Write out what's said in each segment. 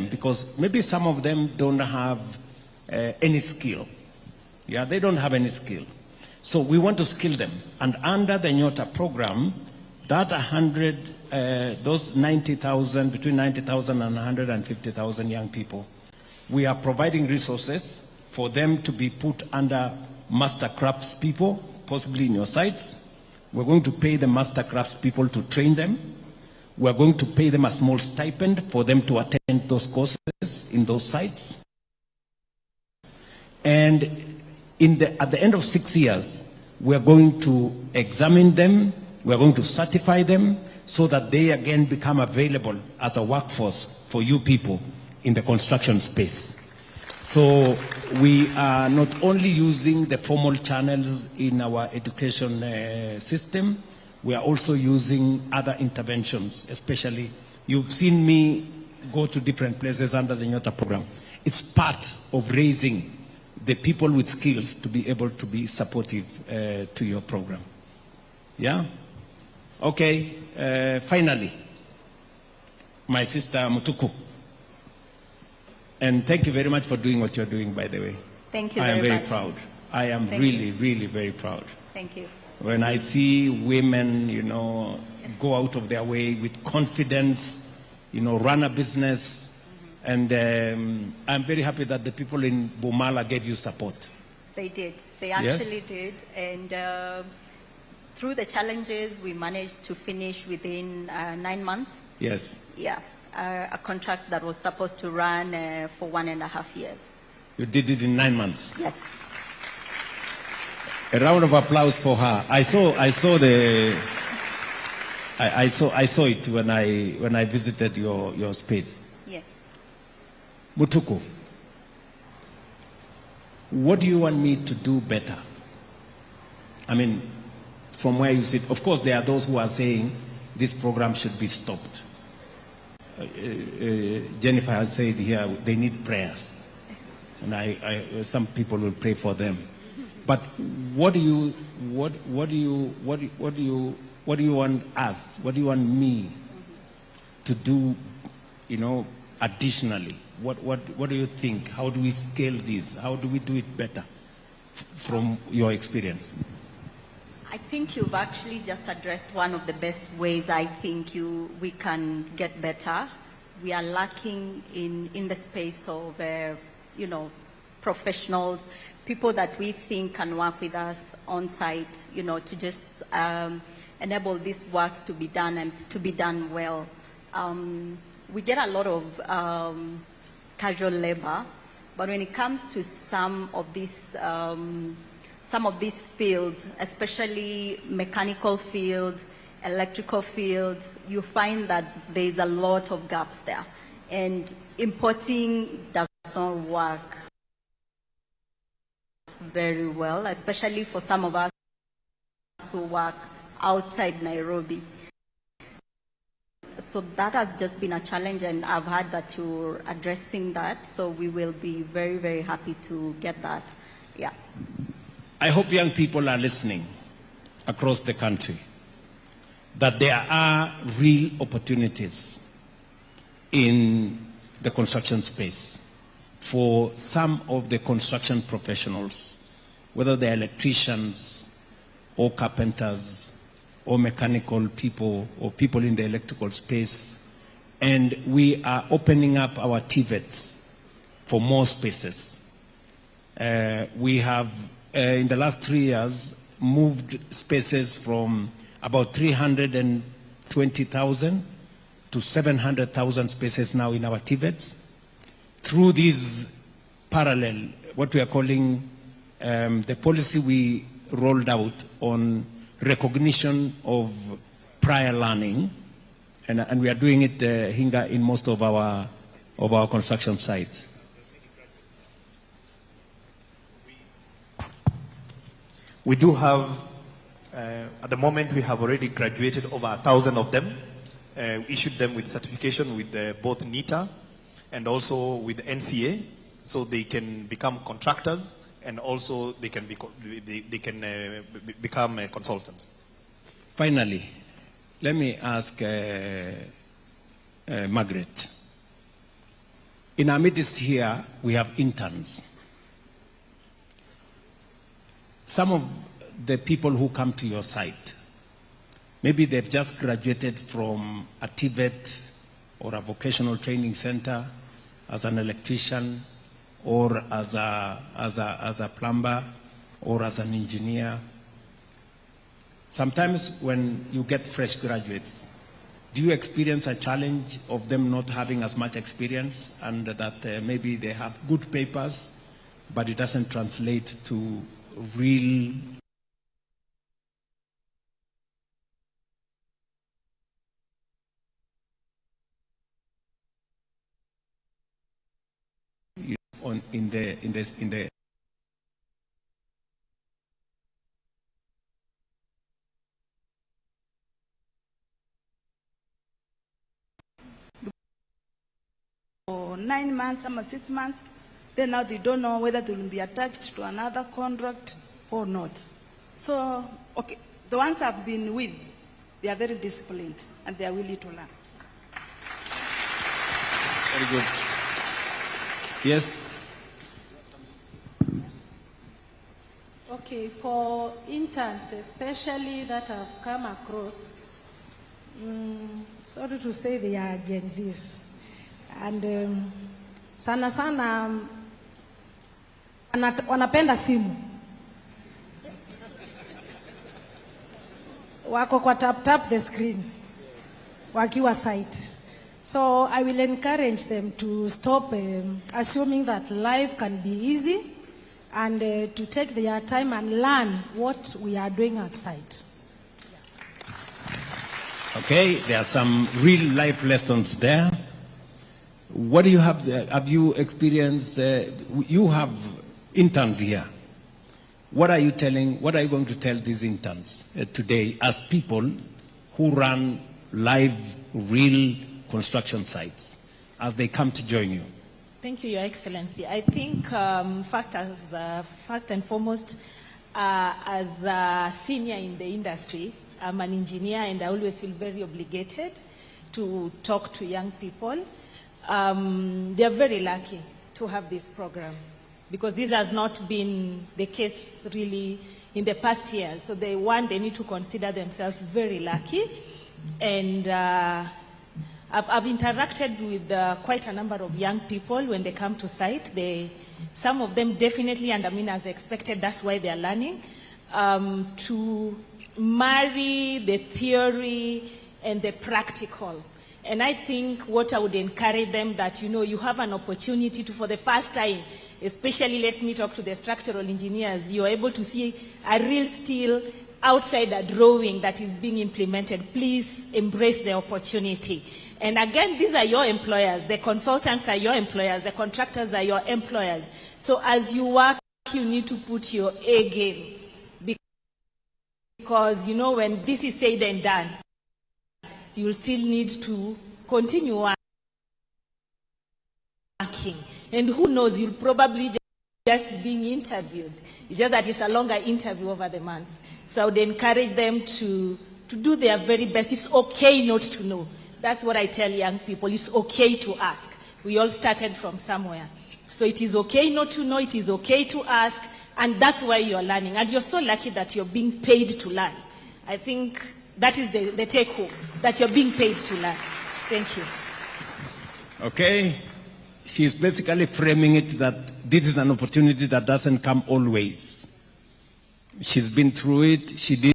because maybe some of them don't have any skill. Yeah, they don't have any skill. So we want to skill them. And under the Nyota program, that those 90,000, between 90,000 and 150,000 young people, we are providing resources for them to be put under master crafts people, possibly in your sites. We're going to pay the master crafts people to train them. We're going to pay them a small stipend for them to attend those courses in those sites. And at the end of 6 years, we're going to examine them, we're going to certify them so that they again become available as a workforce for you people in the construction space. So we are not only using the formal channels in our education system, we are also using other interventions, especially you've seen me go to different places under the Nyota program. It's part of raising the people with skills to be able to be supportive to your program. Yeah? Okay, finally, my sister Mutuku. And thank you very much for doing what you're doing, by the way. Thank you very much. I am very proud. I am really very proud. Thank you. When I see women, go out of their way with confidence, run a business, and I'm very happy that the people in Bumala gave you support. They did. They actually did. And through the challenges, we managed to finish within 9 months. Yes. Yeah. A contract that was supposed to run for 1.5 years. You did it in 9 months? Yes. A round of applause for her. I saw it when I visited your space. Yes. Mutuku, what do you want me to do better? I mean, from where you sit, of course there are those who are saying this program should be stopped. Jennifer has said here they need prayers, and some people will pray for them. But what do you want us? What do you want me to do? Additionally, what do you think? How do we scale this? How do we do it better from your experience? I think you've actually just addressed one of the best ways I think we can get better. We are lacking in the space of, professionals, people that we think can work with us on site, to just enable these works to be done and to be done well. We get a lot of casual labor, but when it comes to some of these fields, especially mechanical fields, electrical fields, you find that there's a lot of gaps there. And importing does not work very well, especially for some of us who work outside Nairobi. So that has just been a challenge, and I've heard that you're addressing that, so we will be very, very happy to get that. Yeah. I hope young people are listening across the country, that there are real opportunities in the construction space for some of the construction professionals, whether they're electricians or carpenters or mechanical people or people in the electrical space. And we are opening up our TVETs for more spaces. We have, in the last 3 years, moved spaces from about 320,000 to 700,000 spaces now in our TVETs. Through these parallel, what we are calling the policy we rolled out on recognition of prior learning, and we are doing it here in most of our construction sites. We do have, at the moment, we have already graduated over 1,000 of them, issued them with certification with both NITA and also with NCA, so they can become contractors and also they can become consultants. Finally, let me ask Margaret. In our midst here, we have interns. Some of the people who come to your site, maybe they've just graduated from a TVET or a vocational training center as an electrician or as a plumber or as an engineer. Sometimes when you get fresh graduates, do you experience a challenge of them not having as much experience and that maybe they have good papers, but it doesn't translate to real in the for 9 months or 6 months, then now they don't know whether they will be attached to another contract or not. So, okay, the ones I've been with, they are very disciplined and they are willing to learn. Very good. Yes. Okay, for interns, especially that I've come across, sorry to say they are Gen Zs. And sana sana wanapenda simu. Wako kwa tap the screen wakiwa site. So I will encourage them to stop assuming that life can be easy and to take their time and learn what we are doing outside. Okay, there are some real life lessons there. What do you have there? Have you experienced, you have interns here. What are you going to tell these interns today as people who run live, real construction sites as they come to join you? Thank you, Your Excellency. I think first and foremost, as a senior in the industry, I'm an engineer and I always feel very obligated to talk to young people. They are very lucky to have this program because this has not been the case really in the past years. So they need to consider themselves very lucky. And I've interacted with quite a number of young people when they come to site. Some of them definitely, and I mean as expected, that's why they're learning, to marry the theory and the practical. And I think what I would encourage them that, you have an opportunity to, for the first time, especially let me talk to the structural engineers, you're able to see a real steel outside a drawing that is being implemented. Please embrace the opportunity. And again, these are your employers. The consultants are your employers. The contractors are your employers. So as you work, you need to put your A game. Because, when this is said and done, you will still need to continue working. And who knows, you'll probably just being interviewed. It's just that it's a longer interview over the months. So I would encourage them to do their very best. It's okay not to know. That's what I tell young people. It's okay to ask. We all started from somewhere. So it is okay not to know. It is okay to ask. And that's why you're learning. And you're so lucky that you're being paid to learn. I think that is the take home, that you're being paid to learn. Thank you. Okay. She's basically framing it that this is an opportunity that doesn't come always. She's been through it. She didn't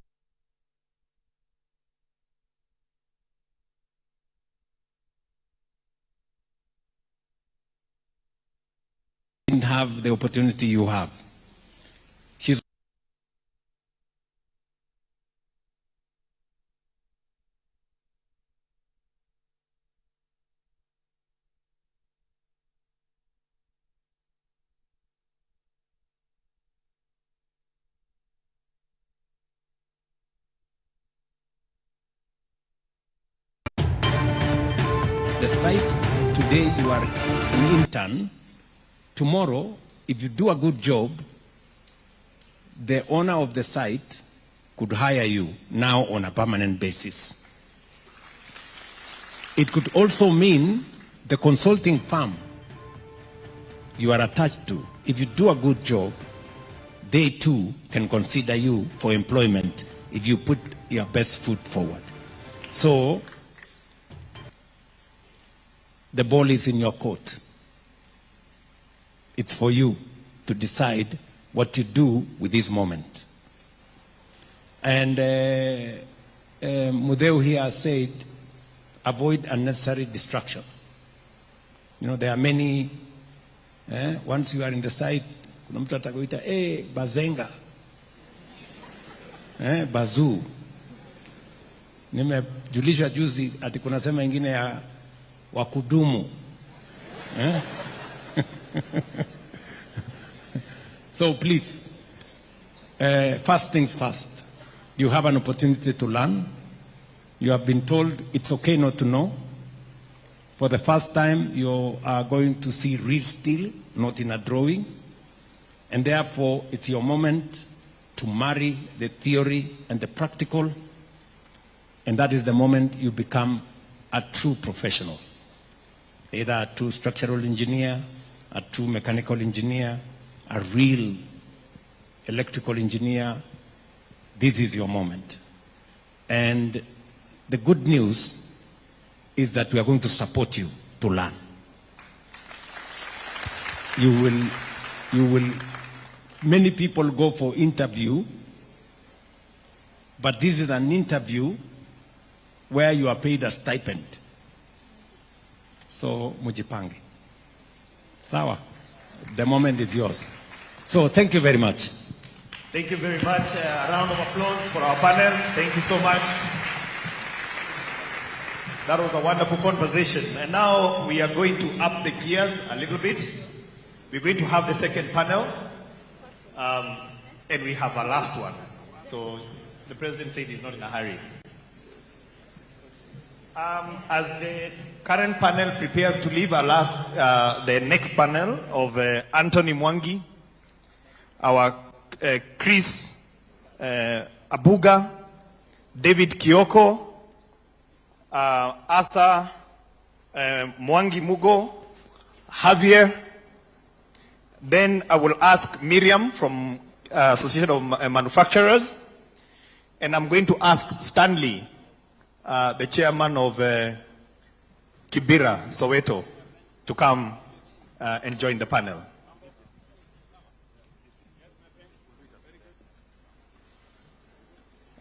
have the opportunity you have. She's the site today, you are an intern. Tomorrow, if you do a good job, the owner of the site could hire you now on a permanent basis. It could also mean the consulting firm you are attached to, if you do a good job, they too can consider you for employment if you put your best foot forward. So, the ball is in your court. It's for you to decide what to do with this moment. And Mudeu here said, avoid unnecessary distraction. You know, there are many, once you are in the site, kuna mtu atakuita, bazenga, bazoo. Nimejulishwa juzi ati kuna sema ingine ya wakudumu. So please, first things first. You have an opportunity to learn. You have been told it's okay not to know. For the first time, you are going to see real steel, not in a drawing. And therefore, it's your moment to marry the theory and the practical. And that is the moment you become a true professional. Either a true structural engineer, a true mechanical engineer, a real electrical engineer. This is your moment. And the good news is that we are going to support you to learn. Many people go for interview, but this is an interview where you are paid a stipend. So, mujipange. Sawa. The moment is yours. So, thank you very much. Thank you very much. A round of applause for our panel. Thank you so much. That was a wonderful conversation. And now we are going to up the gears a little bit. We're going to have the second panel. And we have a last one. So the president said he's not in a hurry. As the current panel prepares to leave, I'll ask the next panel of Anthony Mwangi, our Chris Abuga, David Kioko, Arthur Mwangi Mugo, Javier. Then I will ask Miriam from Association of Manufacturers, and I'm going to ask Stanley, the chairman of Kibera, Soweto, to come and join the panel.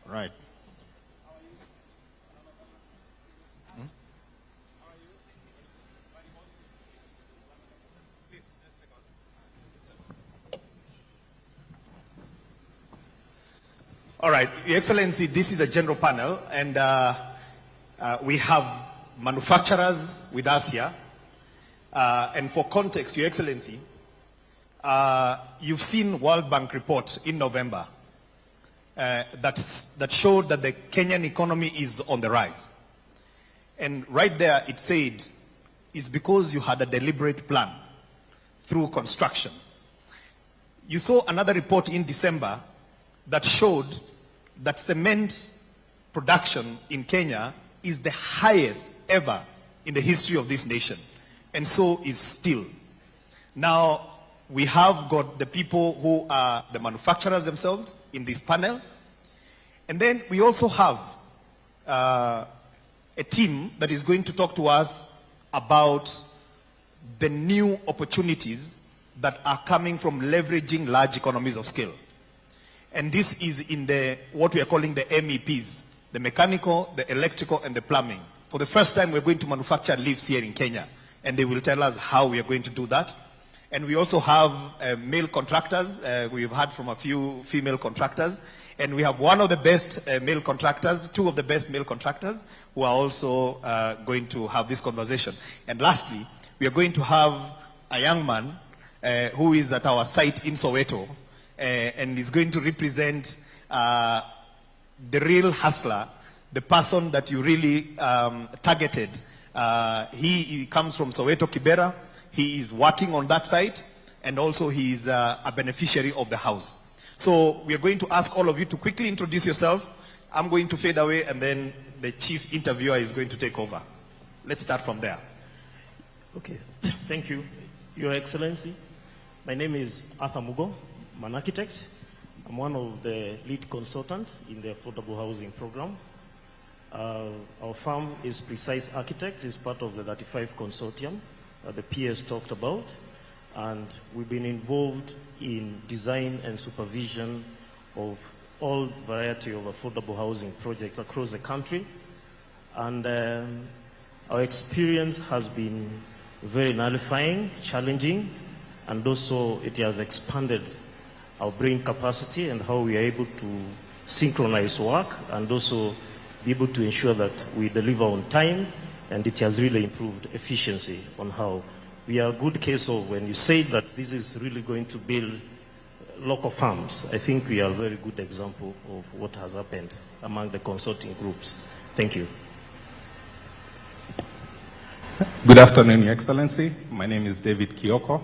Right. All right, Your Excellency, this is a general panel, and we have manufacturers with us here. And for context, Your Excellency, you've seen World Bank report in November that showed that the Kenyan economy is on the rise. And right there it said, it's because you had a deliberate plan through construction. You saw another report in December that showed that cement production in Kenya is the highest ever in the history of this nation, and so is steel. Now, we have got the people who are the manufacturers themselves in this panel, and then we also have a team that is going to talk to us about the new opportunities that are coming from leveraging large economies of scale. And this is in what we are calling the MEPs, the mechanical, the electrical, and the plumbing. For the first time, we're going to manufacture lifts here in Kenya, and they will tell us how we are going to do that. And we also have male contractors. We've heard from a few female contractors. And we have one of the best male contractors, two of the best male contractors, who are also going to have this conversation. And lastly, we are going to have a young man who is at our site in Soweto, and is going to represent the real hustler, the person that you really targeted. He comes from Soweto, Kibera. He is working on that site, and also he is a beneficiary of the house. So we are going to ask all of you to quickly introduce yourself. I'm going to fade away, and then the chief interviewer is going to take over. Let's start from there. Okay, thank you, Your Excellency. My name is Arthur Mugo. I'm an architect. I'm one of the lead consultants in the affordable housing program. Our firm is Precise Architect, is part of the 35 consortium that the PS talked about. And we've been involved in design and supervision of all variety of affordable housing projects across the country. And our experience has been very nullifying, challenging, and also it has expanded our brain capacity and how we are able to synchronize work and also be able to ensure that we deliver on time, and it has really improved efficiency on how we are a good case of when you say that this is really going to build local farms. I think we are a very good example of what has happened among the consulting groups. Thank you. Good afternoon, Your Excellency. My name is David Kioko.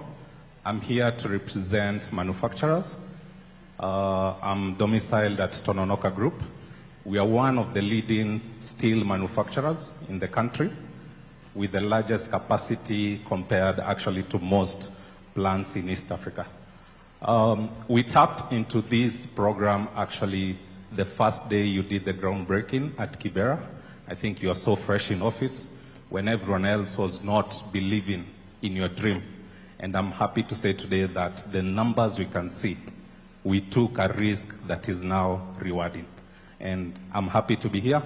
I'm here to represent manufacturers. I'm domiciled at Tononoka Group. We are one of the leading steel manufacturers in the country with the largest capacity compared actually to most plants in East Africa. We tapped into this program actually the first day you did the groundbreaking at Kibera. I think you are so fresh in office when everyone else was not believing in your dream. And I'm happy to say today that the numbers we can see, we took a risk that is now rewarding. And I'm happy to be here,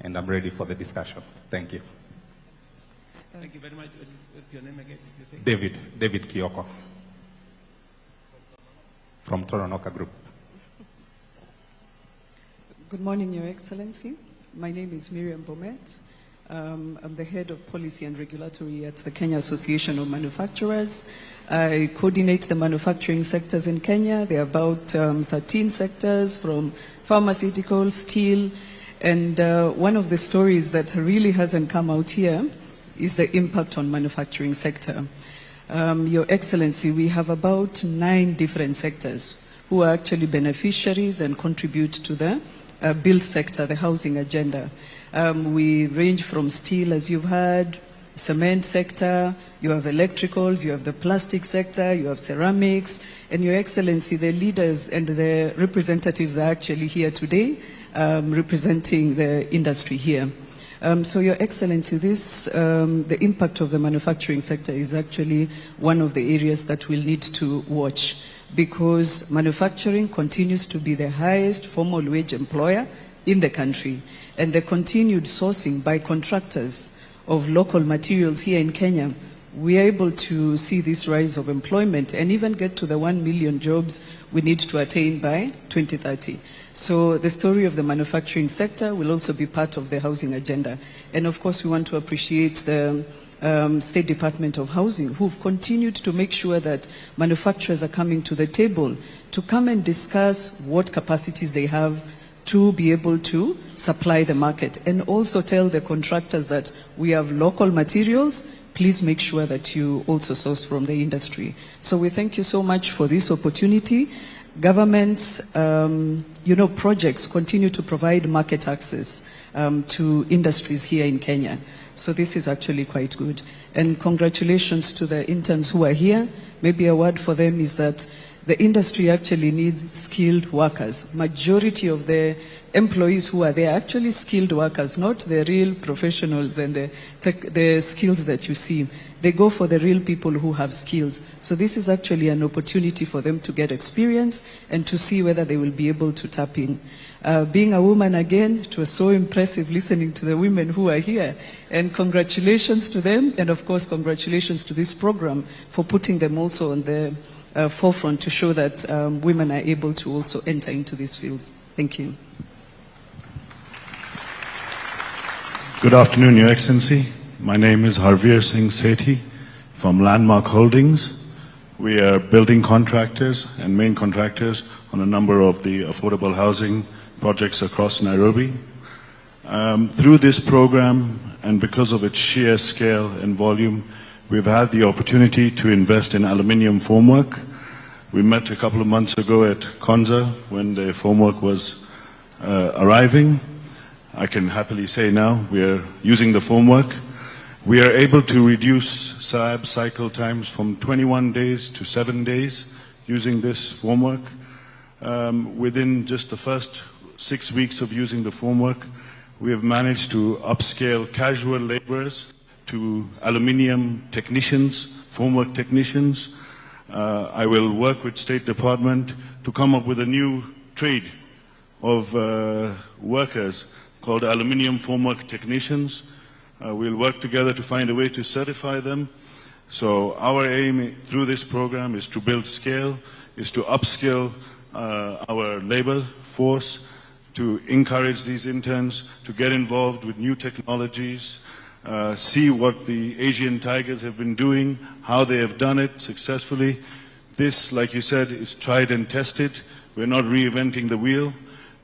and I'm ready for the discussion. Thank you. Thank you very much. What's your name again, did you say? David Kioko from Tononoka Group. Good morning, Your Excellency. My name is Miriam Bomet. I'm the head of policy and regulatory at the Kenya Association of Manufacturers. I coordinate the manufacturing sectors in Kenya. There are about 13 sectors from pharmaceuticals, steel, and one of the stories that really hasn't come out here is the impact on manufacturing sector. Your Excellency, we have about 9 different sectors who are actually beneficiaries and contribute to the build sector, the housing agenda. We range from steel, as you've heard, cement sector, you have electricals, you have the plastic sector, you have ceramics, and Your Excellency, the leaders and the representatives are actually here today representing the industry here. So Your Excellency, the impact of the manufacturing sector is actually one of the areas that we'll need to watch, because manufacturing continues to be the highest formal wage employer in the country, and the continued sourcing by contractors of local materials here in Kenya, we are able to see this rise of employment and even get to the 1 million jobs we need to attain by 2030. So the story of the manufacturing sector will also be part of the housing agenda. And of course, we want to appreciate the State Department of Housing, who've continued to make sure that manufacturers are coming to the table to come and discuss what capacities they have to be able to supply the market, and also tell the contractors that we have local materials, please make sure that you also source from the industry. So we thank you so much for this opportunity. Governments, projects continue to provide market access to industries here in Kenya. So this is actually quite good. And congratulations to the interns who are here. Maybe a word for them is that the industry actually needs skilled workers. Majority of the employees who are there are actually skilled workers, not the real professionals and the skills that you see. They go for the real people who have skills. So this is actually an opportunity for them to get experience and to see whether they will be able to tap in. Being a woman again, it was so impressive listening to the women who are here. And congratulations to them, and of course congratulations to this program for putting them also on the forefront to show that women are able to also enter into these fields. Thank you. Good afternoon, Your Excellency. My name is Harveer Singh Sethi from Landmark Holdings. We are building contractors and main contractors on a number of the affordable housing projects across Nairobi. Through this program, and because of its sheer scale and volume, we've had the opportunity to invest in aluminium formwork. We met a couple of months ago at Konza when the formwork was arriving. I can happily say now we are using the formwork, We are able to reduce SAB cycle times from 21 days to 7 days using this formwork. Within just the first 6 weeks of using the formwork, we have managed to upscale casual laborers to aluminium technicians, formwork technicians. I will work with State Department to come up with a new trade of workers called aluminium formwork technicians. We'll work together to find a way to certify them. So our aim through this program is to build scale, is to upskill our labor force, to encourage these interns to get involved with new technologies, see what the Asian tigers have been doing, how they have done it successfully. This, like you said, is tried and tested. We're not reinventing the wheel.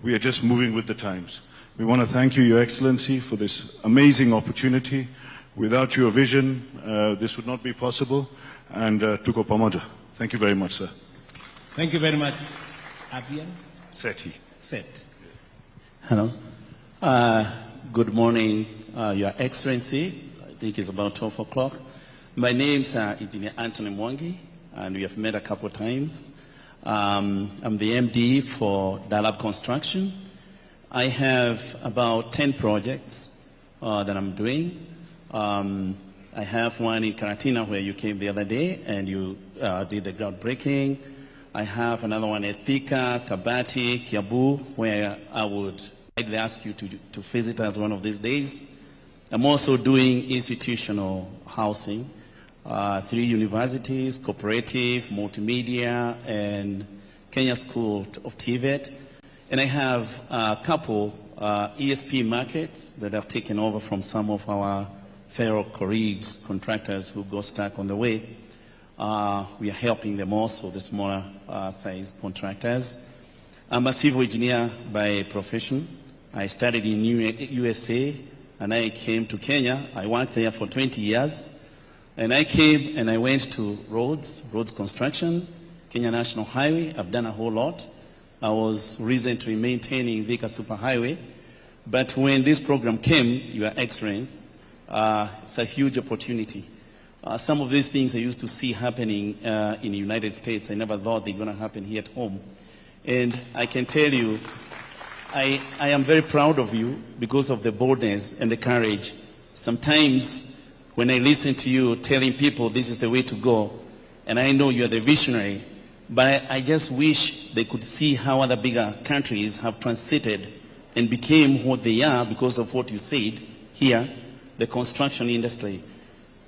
We are just moving with the times. We want to thank you, Your Excellency, for this amazing opportunity. Without your vision, this would not be possible. And tuko pamoja. Thank you very much, sir. Thank you very much. Abian? Seti. Set. Hello. Good morning, Your Excellency. I think it's about 12 o'clock. My name is Engineer Anthony Mwangi, and we have met a couple of times. I'm the MD for Dalab Construction. I have about 10 projects that I'm doing. I have one in Karatina where you came the other day and you did the groundbreaking. I have another one at Thika, Kabati, Kiabu, where I would likely ask you to visit us one of these days. I'm also doing institutional housing, 3 universities, cooperative, multimedia, and Kenya School of TVET. And I have a couple ESP markets that have taken over from some of our fellow colleagues, contractors who got stuck on the way. We are helping them also, the smaller sized contractors. I'm a civil engineer by profession. I studied in USA and I came to Kenya. I worked there for 20 years. And I came and I went to roads construction, Kenya National Highway. I've done a whole lot. I was recently maintaining Thika Superhighway. But when this program came, Your Excellency, it's a huge opportunity. Some of these things I used to see happening in the United States, I never thought they're going to happen here at home. And I can tell you, I am very proud of you because of the boldness and the courage. Sometimes when I listen to you telling people this is the way to go, and I know you're the visionary, but I just wish they could see how other bigger countries have transited and became what they are because of what you said here, the construction industry.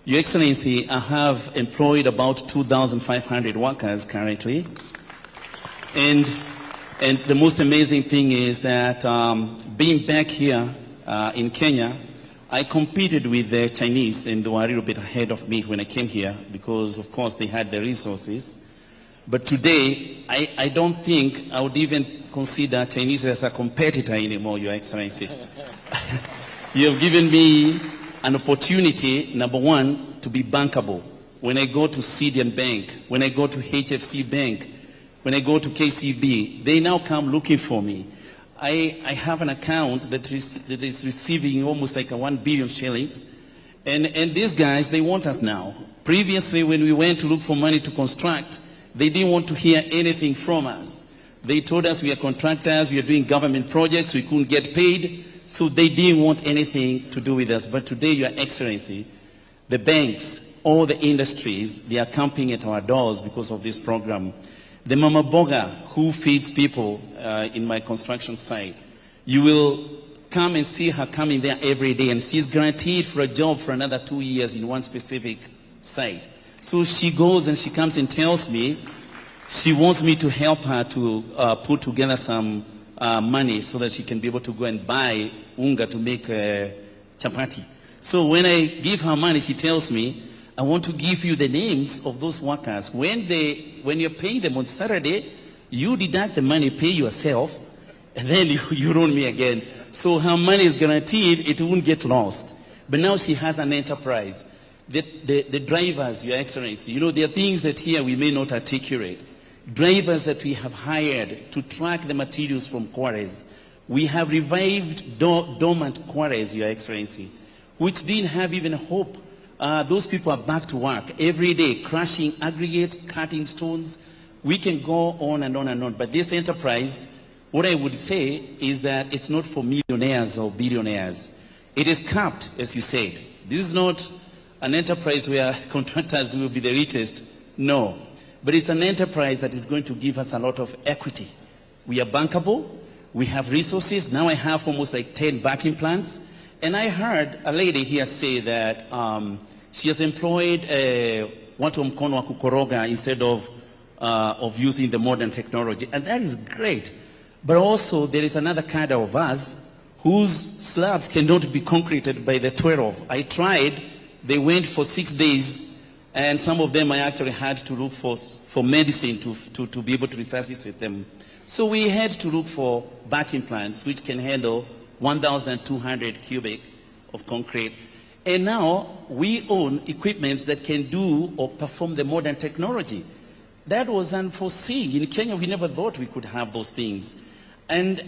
Your Excellency, I have employed about 2,500 workers currently. And the most amazing thing is that being back here in Kenya, I competed with the Chinese, and they were a little bit ahead of me when I came here because, of course, they had the resources. But today, I don't think I would even consider Chinese as a competitor anymore, Your Excellency. You have given me an opportunity, number one, to be bankable. When I go to CDN Bank, when I go to HFC Bank, when I go to KCB, they now come looking for me. I have an account that is receiving almost like 1 billion shillings. And these guys, they want us now. Previously, when we went to look for money to construct, they didn't want to hear anything from us. They told us we are contractors, we are doing government projects, we couldn't get paid, so they didn't want anything to do with us. But today, Your Excellency, the banks, all the industries, they are camping at our doors because of this program. The Mama Boga who feeds people in my construction site, you will come and see her coming there every day, and she's guaranteed for a job for another 2 years in one specific site. So she goes and she comes and tells me she wants me to help her to put together some money so that she can be able to go and buy unga to make chapati. So when I give her money, she tells me, I want to give you the names of those workers. When you're paying them on Saturday, you deduct the money, pay yourself, and then you loan me again. So her money is guaranteed, it won't get lost. But now she has an enterprise. The drivers, Your Excellency, you know, there are things that here we may not articulate. Drivers that we have hired to track the materials from quarries. We have revived dormant quarries, Your Excellency. which didn't have even hope. Those people are back to work every day, crushing aggregates, cutting stones. We can go on and on and on. But this enterprise, what I would say is that it's not for millionaires or billionaires. It is capped, as you said. This is not an enterprise where contractors will be the richest. No. But it's an enterprise that is going to give us a lot of equity. We are bankable. We have resources. Now I have almost like 10 batching plants. And I heard a lady here say that she has employed watu wa mkono wa kukoroga instead of using the modern technology. And that is great. But also there is another kind of us whose slabs cannot be concreted by the 12. I tried. They went for 6 days. And some of them I actually had to look for medicine to be able to resuscitate them. So we had to look for batching plants which can handle 1,200 cubic of concrete. And now we own equipments that can do or perform the modern technology. That was unforeseen. In Kenya, we never thought we could have those things. And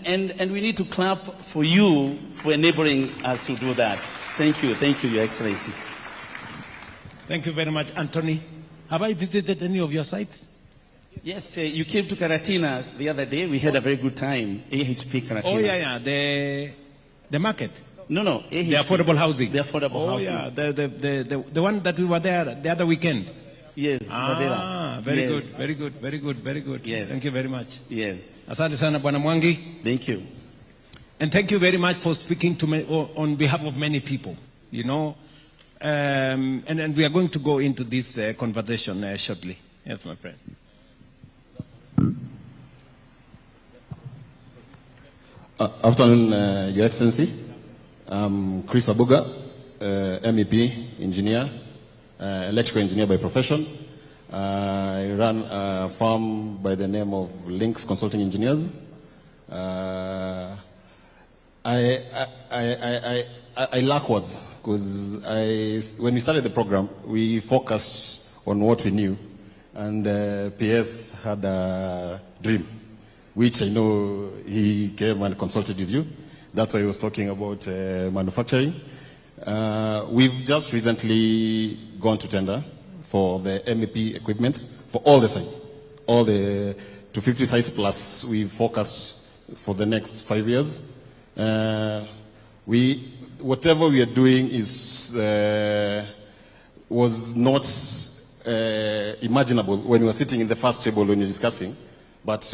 we need to clap for you for enabling us to do that. Thank you, Your Excellency. Thank you very much, Anthony. Have I visited any of your sites? Yes, you came to Karatina the other day. We had a very good time. AHP Karatina. Oh, yeah. The market. No, AHP. The affordable housing. The affordable housing. Oh, yeah. The one that we were there the other weekend. Yes. Very yes. good. Very good. Yes. Thank you very much. Yes. Asante sana Bwana Mwangi. Thank you. And thank you very much for speaking to me on behalf of many people. You know, and we are going to go into this conversation shortly. Yes, my friend. Afternoon, Your Excellency. I'm Chris Abuga, MEP, engineer, electrical engineer by profession. I run a firm by the name of Links Consulting Engineers. I lack words because when we started the program, we focused on what we knew, and PS had a dream, which I know he came and consulted with you. That's why he was talking about manufacturing. We've just recently gone to tender for the MEP equipment for all the sites, all the 250 sites plus we focus for the next 5 years. Whatever we are doing was not imaginable when we were sitting in the first table when we were discussing. But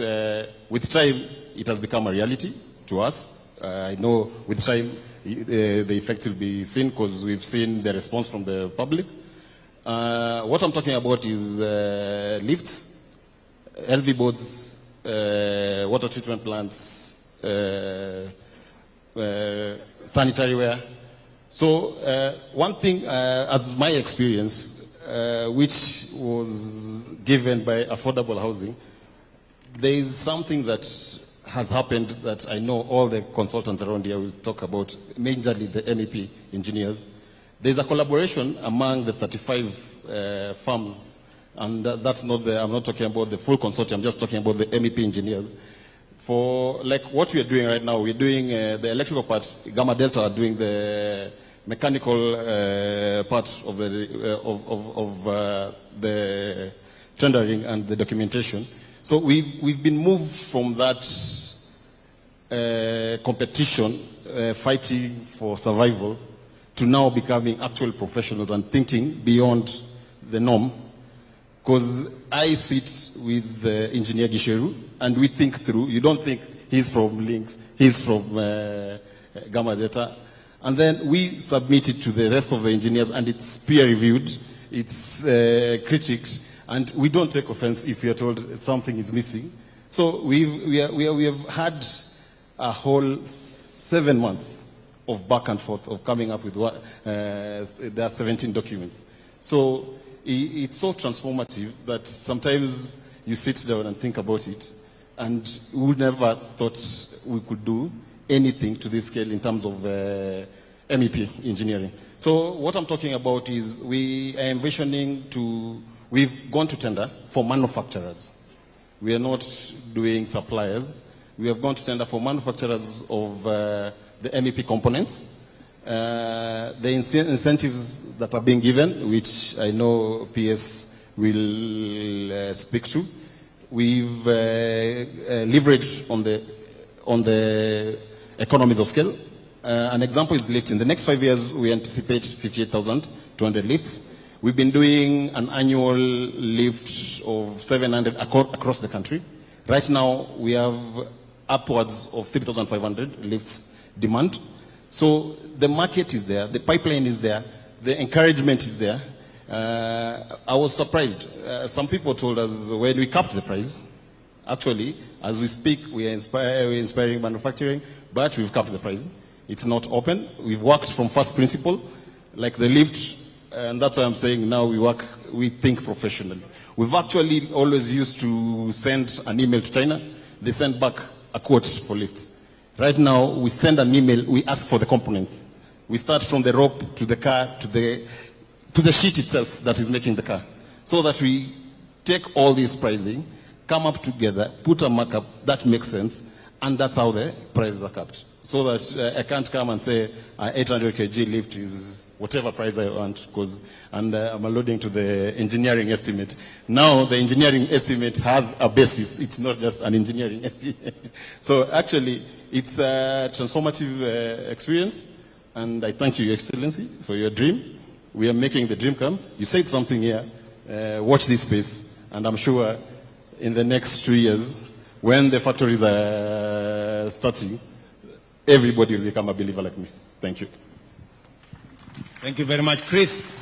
with time, it has become a reality to us. I know with time, the effect will be seen because we've seen the response from the public. What I'm talking about is lifts, LV boards, water treatment plants, sanitary ware. So one thing, as my experience, which was given by affordable housing, there is something that has happened that I know all the consultants around here will talk about, majorly the MEP engineers. There's a collaboration among the 35 firms, and that's not I'm not talking about the full consortium, I'm just talking about the MEP engineers. For like what we are doing right now, we're doing the electrical part, Gamma Delta are doing the mechanical part of the tendering and the documentation. So we've been moved from that competition, fighting for survival, to now becoming actual professionals and thinking beyond the norm. Because I sit with Engineer Gisheru and we think through. You don't think he's from Links, he's from Gamma Delta. And then we submit it to the rest of the engineers and it's peer reviewed, it's critiqued. And we don't take offense if we are told something is missing. So we have had a whole 7 months of back and forth of coming up with there are 17 documents. So it's so transformative that sometimes you sit down and think about it, and we never thought we could do anything to this scale in terms of MEP engineering. So what I'm talking about is we are envisioning we've gone to tender for manufacturers. We are not doing suppliers. We have gone to tender for manufacturers of the MEP components. The incentives that are being given, which I know PS will speak to, we've leveraged on the economies of scale. An example is lift. In the next 5 years, we anticipate 58,200 lifts. We've been doing an annual lift of 700 across the country. Right now, we have upwards of 3,500 lifts demand. So the market is there, the pipeline is there, the encouragement is there. I was surprised. Some people told us when we capped the price, actually, as we speak, we're inspiring manufacturing, but we've capped the price. It's not open. We've worked from first principle, like the lift, and that's why I'm saying now we think professionally. We've actually always used to send an email to China. They send back a quote for lifts. Right now, we send an email, we ask for the components. We start from the rope to the car, to the sheet itself that is making the car. So that we take all this pricing, come up together, put a markup that makes sense, and that's how the prices are capped. So that I can't come and say 800 kg lift is whatever price I want, and I'm alluding to the engineering estimate. Now the engineering estimate has a basis. It's not just an engineering estimate. So actually, it's a transformative experience, and I thank you, Your Excellency, for your dream. We are making the dream come. You said something here. Watch this space, and I'm sure in the next 2 years, when the factories are starting, everybody will become a believer like me. Thank you. Thank you very much, Chris.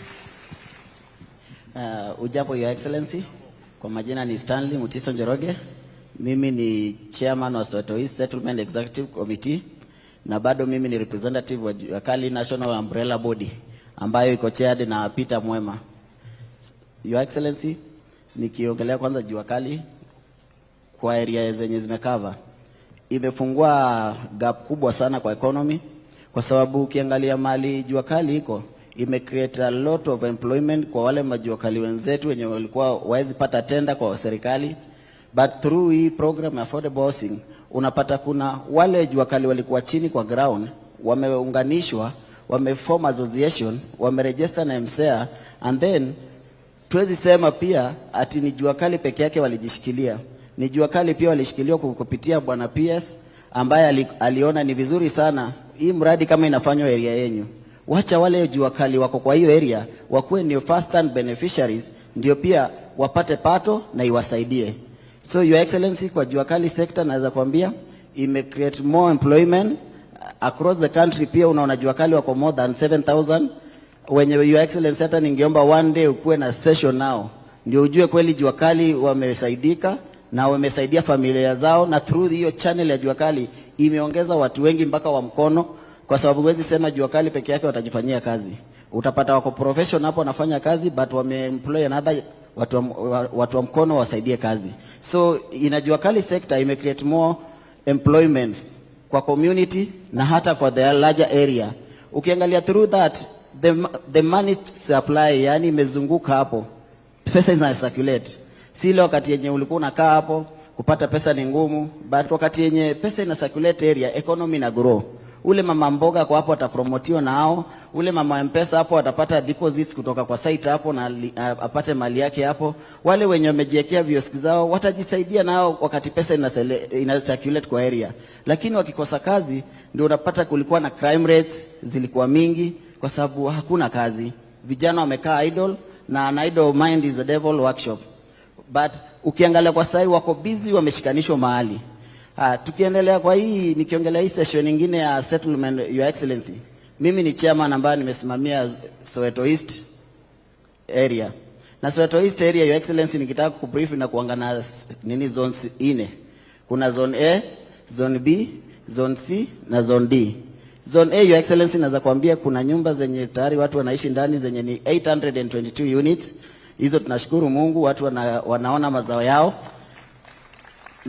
Ujambo, Your Excellency. Kwa majina ni Stanley Mutiso Njoroge. Mimi ni chairman wa Soweto East Settlement Executive Committee, na bado mimi ni representative wa Jua Kali National Umbrella Body ambayo iko chaired na Peter Mwema. Your Excellency, nikiongelea kwanza Jua Kali kwa area zenye zimekava, imefungua gap kubwa sana kwa economy, kwa sababu ukiangalia mali Jua Kali iko create a lot of employment kwa wale majua kali wenzetu wenye walikuwa waezi pata tenda kwa serikali. But through hii program affordable housing, unapata kuna wale jua kali walikuwa chini kwa ground, wameunganishwa, wameform association, wameregister na MSEA, and then tuwezi sema pia ati ni jua kali peke yake walijishikilia. Ni jua kali pia walishikiliwa kupitia bwana PS ambaye aliona ni vizuri sana hii mradi kama inafanywa area yenyu. Wacha wale jua kali wako kwa hiyo area wakuwe ni first hand beneficiaries, ndio pia wapate pato na iwasaidie. So Your Excellency, kwa Jua Kali sector naweza kuambia create more employment across the country. Pia unaona Jua Kali wako more than 7,000 wenye Your Excellency, hata ningeomba one day ukuwe na session nao ndio ujue kweli Jua Kali wamesaidika na wamesaidia familia zao, na through hiyo channel ya Jua Kali imeongeza watu wengi mpaka wa mkono, kwa sababu huwezi sema Jua Kali peke yake watajifanyia kazi. Utapata wako professional hapo wanafanya kazi, but wameemploy another watu wa mkono wasaidie kazi. So ina Jua Kali sector create more employment kwa community na hata kwa the larger area. Ukiangalia through that, the money supply, yani imezunguka hapo, pesa ina circulate. Si ile wakati yenye ulikuwa unakaa hapo kupata pesa ni ngumu, but wakati yenye pesa ina circulate area, economy na grow. Ule mama mboga kwa hapo atapromotiwa na hao, ule mama M-Pesa hapo atapata deposits kutoka kwa site hapo na apate mali yake hapo. Wale wenye wamejiwekea vioski zao watajisaidia nao wakati pesa ina circulate kwa area. Lakini wakikosa kazi ndio unapata kulikuwa na crime rates zilikuwa mingi kwa sababu hakuna kazi. Vijana wamekaa idle, na an idle mind is a devil workshop. But ukiangalia kwa sai wako busy, wameshikanishwa mahali. Tukiendelea kwa hii, nikiongelea hii session nyingine ya settlement, Your Excellency, mimi ni chairman ambaye nimesimamia Soweto East area. Na Soweto East area, Your Excellency, nikitaka kubrief na kuangana nini zones 4. Kuna zone A, zone B, zone C na zone D. Zone A, Your Excellency, naweza kuambia kuna nyumba zenye tayari watu wanaishi ndani zenye ni 822 units. Hizo tunashukuru Mungu, watu wanaona mazao yao.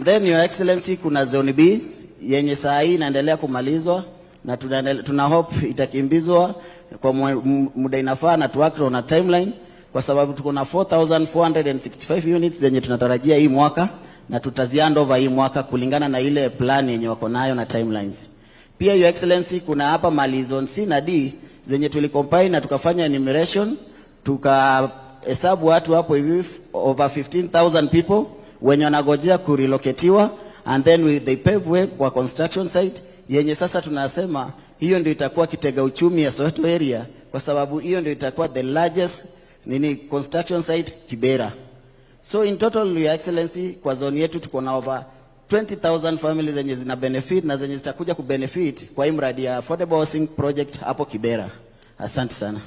Then Your Excellency, kuna zone B yenye saa hii inaendelea kumalizwa na tuna hope itakimbizwa kwa muda inafaa na tuwake on a timeline, kwa sababu tuko na 4,465 units zenye tunatarajia hii mwaka na tutazihand over hii mwaka kulingana na ile plan yenye wako nayo na timelines. Pia Your Excellency, kuna hapa mali zone C na D zenye tulicombine na tukafanya enumeration, tukahesabu watu hapo hivi over 15,000 people wenye wanagojea kurelocatiwa, and then they pave way kwa construction site yenye sasa tunasema hiyo ndio itakuwa kitega uchumi ya Soweto area, kwa sababu hiyo ndio itakuwa the largest construction site Kibera. So in total, Your Excellency, kwa zone yetu tuko na over 20,000 families zenye zina benefit na zenye zitakuja kubenefit kwa hii mradi ya affordable housing project hapo Kibera. Asante sana.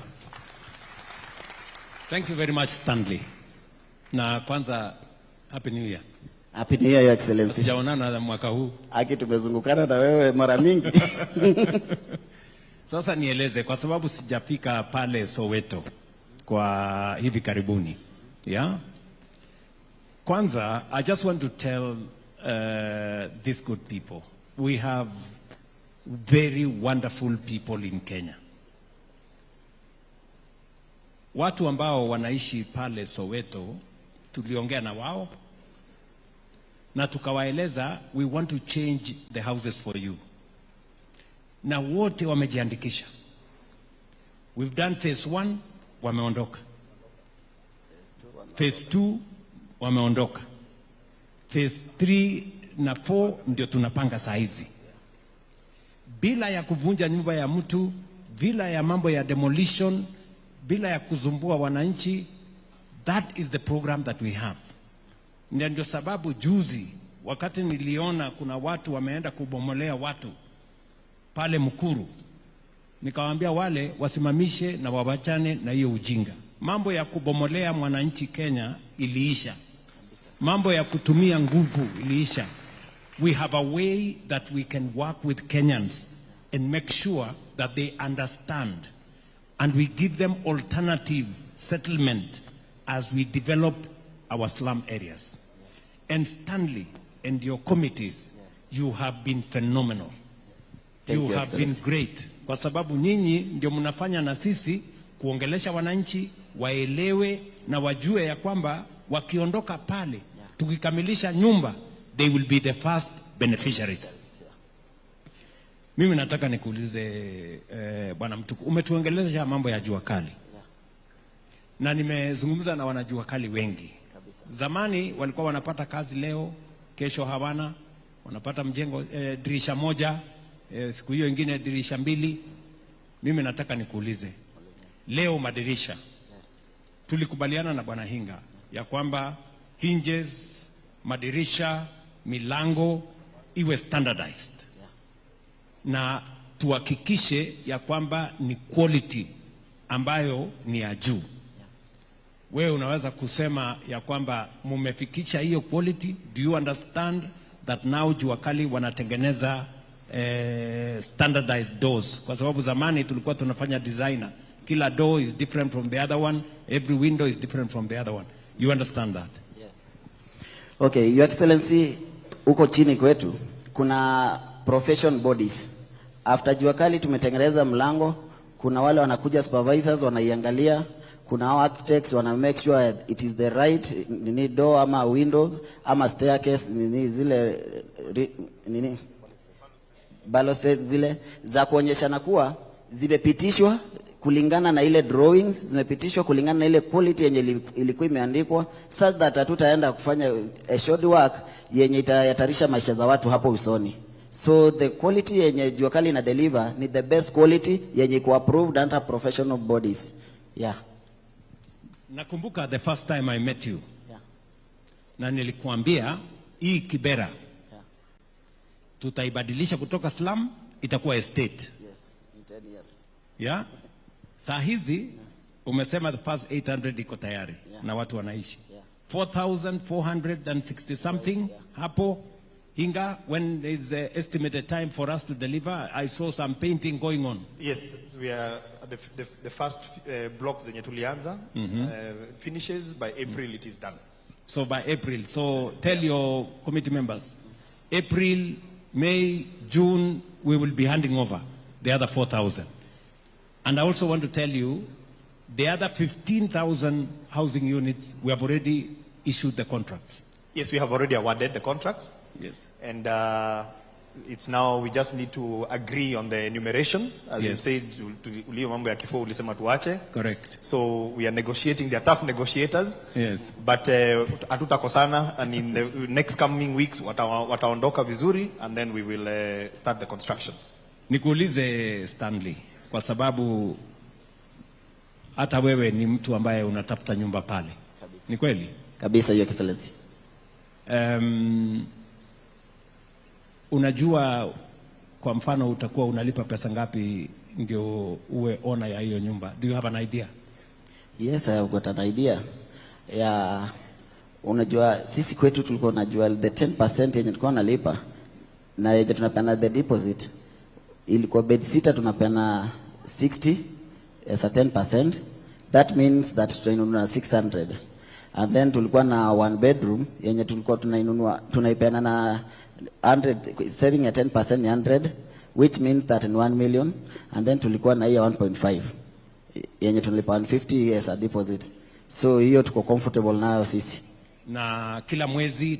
Thank you very much, Stanley. Na kwanza, Happy New Year. Happy New Year, Your Excellency. Sijaonana na mwaka huu. Aki tumezungukana na wewe mara mingi. Sasa nieleze, kwa sababu sijafika pale Soweto kwa hivi karibuni. Yeah? Kwanza, I just want to tell these good people, we have very wonderful people in Kenya. Watu ambao wanaishi pale Soweto, tuliongea na wao na tukawaeleza we want to change the houses for you. Na wote wamejiandikisha. We've done phase 1, wameondoka. Phase 2, wameondoka. Phase 3 na 4 ndio tunapanga saa hizi. Bila ya kuvunja nyumba ya mtu, bila ya mambo ya demolition, bila ya kuzumbua wananchi. That is the program that we have. Ndio sababu juzi wakati niliona kuna watu wameenda kubomolea watu pale Mkuru, nikawaambia wale wasimamishe na wawachane na hiyo ujinga. Mambo ya kubomolea mwananchi Kenya iliisha. Mambo ya kutumia nguvu iliisha. We have a way that we can work with Kenyans and make sure that they understand, and we give them alternative settlement as we develop our slum areas. And Stanley and your committees, you have been phenomenal. You have been great. Kwa sababu nyinyi ndio mnafanya na sisi kuongelesha wananchi waelewe na wajue ya kwamba wakiondoka pale, tukikamilisha nyumba, they will be the first beneficiaries. Mimi nataka nikuulize Bwana Mtuku, umetuongelesha mambo ya jua kali. Na nimezungumza na wanajua kali wengi. Zamani walikuwa wanapata kazi leo, kesho hawana, wanapata mjengo dirisha moja, siku hiyo ingine dirisha 2. Mimi nataka nikuulize, leo madirisha, tulikubaliana na Bwana Hinga ya kwamba hinges, madirisha, milango iwe standardized. Na tuhakikishe ya kwamba ni quality ambayo ni ya juu. Wewe unaweza kusema ya kwamba mumefikisha hiyo quality? Do you understand that now jua kali wanatengeneza standardized doors? Kwa sababu zamani tulikuwa tunafanya designer, kila door is different from the other one, every window is different from the other one. You understand that? Yes. Okay, Your Excellency, huko chini kwetu kuna profession bodies. After jua kali tumetengeneza mlango, kuna wale wanakuja supervisors wanaiangalia, kuna architects wana make sure it is the right door ama windows ama staircase zile balustrade zile za kuonyeshana kuwa zimepitishwa kulingana na ile drawings, zimepitishwa kulingana na ile quality yenye ilikuwa imeandikwa, such that hatutaenda kufanya a short work yenye itahatarisha maisha za watu hapo usoni. So the quality yenye jua kali na deliver ni the best quality yenye iko approved under professional bodies. Yeah. Nakumbuka the first time I met you. Yeah. Na nilikuambia hii Kibera, tutaibadilisha kutoka slum itakuwa estate. Yes, in 10 years. Yeah? Saa hizi umesema the first 800 iko tayari na watu wanaishi. 4,460 something hapo Hinga. When is the estimated time for us to deliver? I saw some painting going on. Yes, we are the first blocks zenye tulianza finishes by April. It is done. So by April. So tell your committee members, April, May, June, we will be handing over the other 4,000. And I also want to tell you, the other 15,000 housing units, we have already issued the contracts. Yes, we have already awarded the contracts. Yes. And it's now we just need to agree on the enumeration. As you Yes. said, ulio mambo ya kifo ulisema tuache. Correct. So we are negotiating. They are tough negotiators. Yes. But hatutakosana, and in the next coming weeks wataondoka vizuri, and then we will start the construction. Nikuulize Stanley, kwa sababu hata wewe ni mtu ambaye unatafuta nyumba pale. Kabisa. Ni kweli? Kabisa, Your Excellency. Unajua kwa mfano utakuwa unalipa pesa ngapi ndio uwe owner ya hiyo nyumba? Do you have an idea? Yes, I have got an idea. Yeah, unajua sisi kwetu tulikuwa unajua the 10% yenye tulikuwa nalipa na yenye tunapeana the deposit ilikuwa bed sitter tunapeana 60 as a 10%. That means that tunainunua 600. And then tulikuwa na one bedroom yenye tulikuwa tunaipeana na 100, saving ya 10% ni 100, which means that in 1 million. And then tulikuwa na hiyo 1.5 yenye tunalipa 150 as a deposit. So hiyo tuko comfortable nayo sisi. Na kila mwezi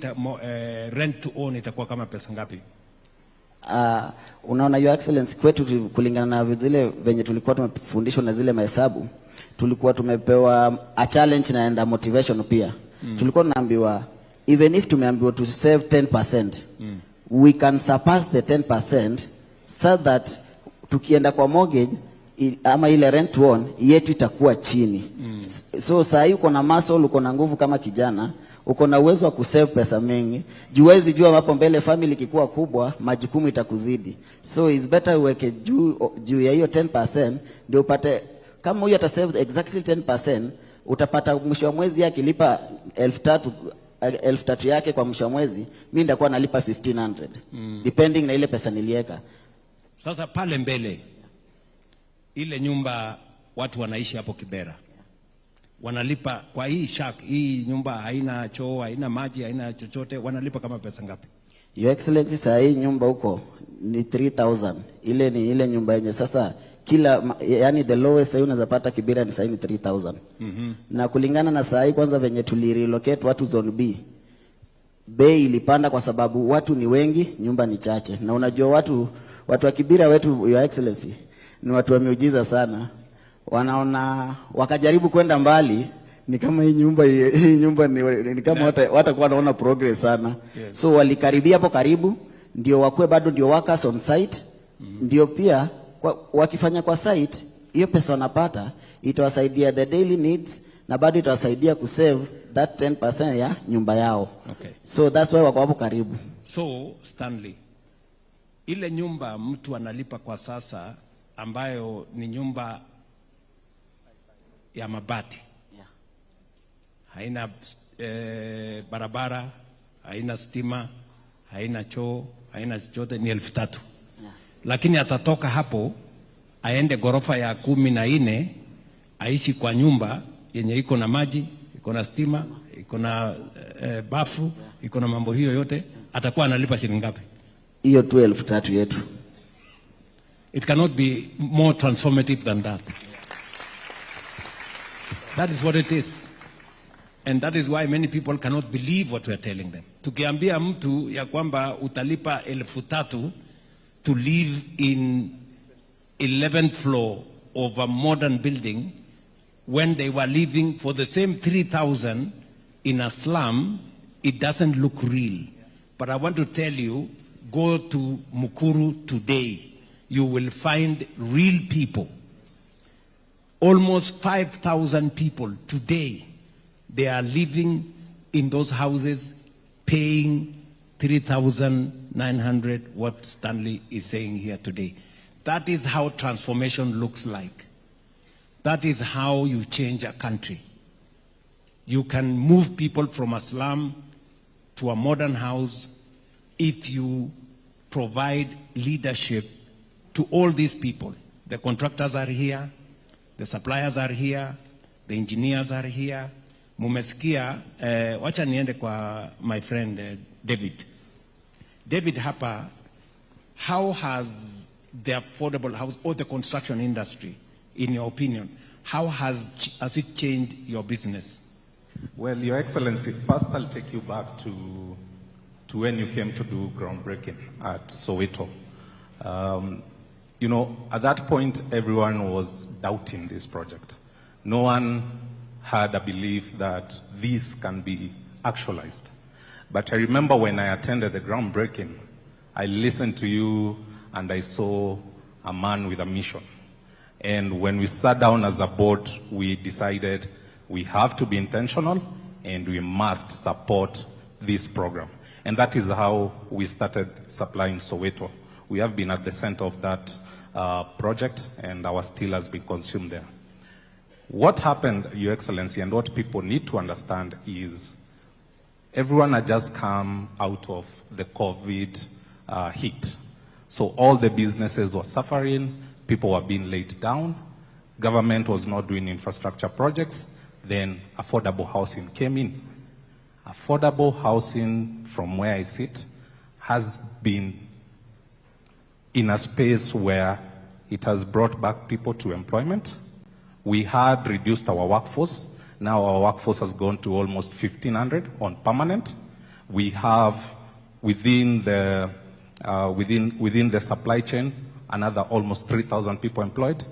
rent to own itakuwa kama pesa ngapi? Unaona Your Excellency, kwetu kulingana na zile venye tulikuwa tumefundishwa na zile mahesabu, tulikuwa tumepewa a challenge na motivation pia. Tulikuwa tunaambiwa even if tumeambiwa to save 10%, we can surpass the 10% so that tukienda kwa mortgage ama ile rent to own yetu itakuwa chini. So saa hii uko na muscle, uko na nguvu kama kijana, uko na uwezo wa kusave pesa mingi. Juwezi jua hapo mbele family ikikuwa kubwa, majukumu itakuzidi. So it's better uweke juu ya hiyo 10% ndio upate, kama huyu atasave exactly 10%, utapata mwisho wa mwezi akilipa 3,000 yake kwa mwisho wa mwezi, mimi ndakuwa nalipa 1,500 depending na ile pesa niliweka. Sasa pale mbele ile nyumba watu wanaishi hapo Kibera wanalipa kwa hii nyumba haina choo, haina maji, haina chochote, wanalipa kama pesa ngapi? Your Excellency, saa hii nyumba huko ni 3,000. Ile ni ile nyumba yenye sasa yani the lowest sasa unaweza pata Kibera ni saa hii ni 3,000. Na kulingana na saa hii kwanza venye tulirelocate watu zone B, bei ilipanda kwa sababu watu ni wengi, nyumba ni chache. Na unajua watu wa Kibera wetu Your Excellency ni watu wa miujiza sana. Wanaona wakajaribu kwenda mbali, ni kama hii nyumba ni kama watakuwa wanaona progress sana. Yes. So walikaribia hapo karibu ndio wakue bado ndio workers on site. Ndio pia wakifanya kwa site hiyo pesa wanapata itawasaidia the daily needs na bado itawasaidia kusave that 10% ya nyumba yao. Okay. So that's why wako hapo karibu. So Stanley, ile nyumba mtu analipa kwa sasa ambayo ni nyumba ya mabati, haina barabara, haina stima, haina choo, haina chochote, ni 3,000. Lakini atatoka hapo aende gorofa ya 14 aishi kwa nyumba yenye iko na maji, iko na stima, iko na bafu, iko na mambo hiyo yote, atakuwa analipa shilingi ngapi? Hiyo 12,000 yetu. It cannot be more transformative than that. That is what it is. And that is why many people cannot believe what we are telling them. Tukiambia mtu ya kwamba utalipa 3,000 to live in 11th floor of a modern building when they were living for the same 3,000 in a slum, it doesn't look real. But I want to tell you, go to Mukuru today. You will find real people. Almost 5,000 people today, they are living in those houses, paying 3,900, what Stanley is saying here today. That is how transformation looks like. That is how you change a country. You can move people from a slum to a modern house if you provide leadership to all these people. The contractors are here, the suppliers are here, the engineers are here. Mumesikia, wacha niende kwa my friend David. David hapa, how has the affordable house or the construction industry, in your opinion, how has it changed your business? Well, Your Excellency, first I'll take you back to to when you came to do groundbreaking at Soweto. You know, at that point, everyone was doubting this project. No one had a belief that this can be actualized. But I remember when I attended the groundbreaking, I listened to you and I saw a man with a mission. And when we sat down as a board, we decided we have to be intentional and we must support this program. And that is how we started supplying Soweto. We have been at the center of that project, and our steel has been consumed there. What happened, Your Excellency, and what people need to understand is everyone had just come out of the COVID hit. So all the businesses were suffering, people were being laid down, government was not doing infrastructure projects, then affordable housing came in. Affordable housing, from where I sit, has been in a space where it has brought back people to employment. We had reduced our workforce. Now our workforce has gone to almost 1,500 on permanent. We have within the supply chain another almost 3,000 people employed.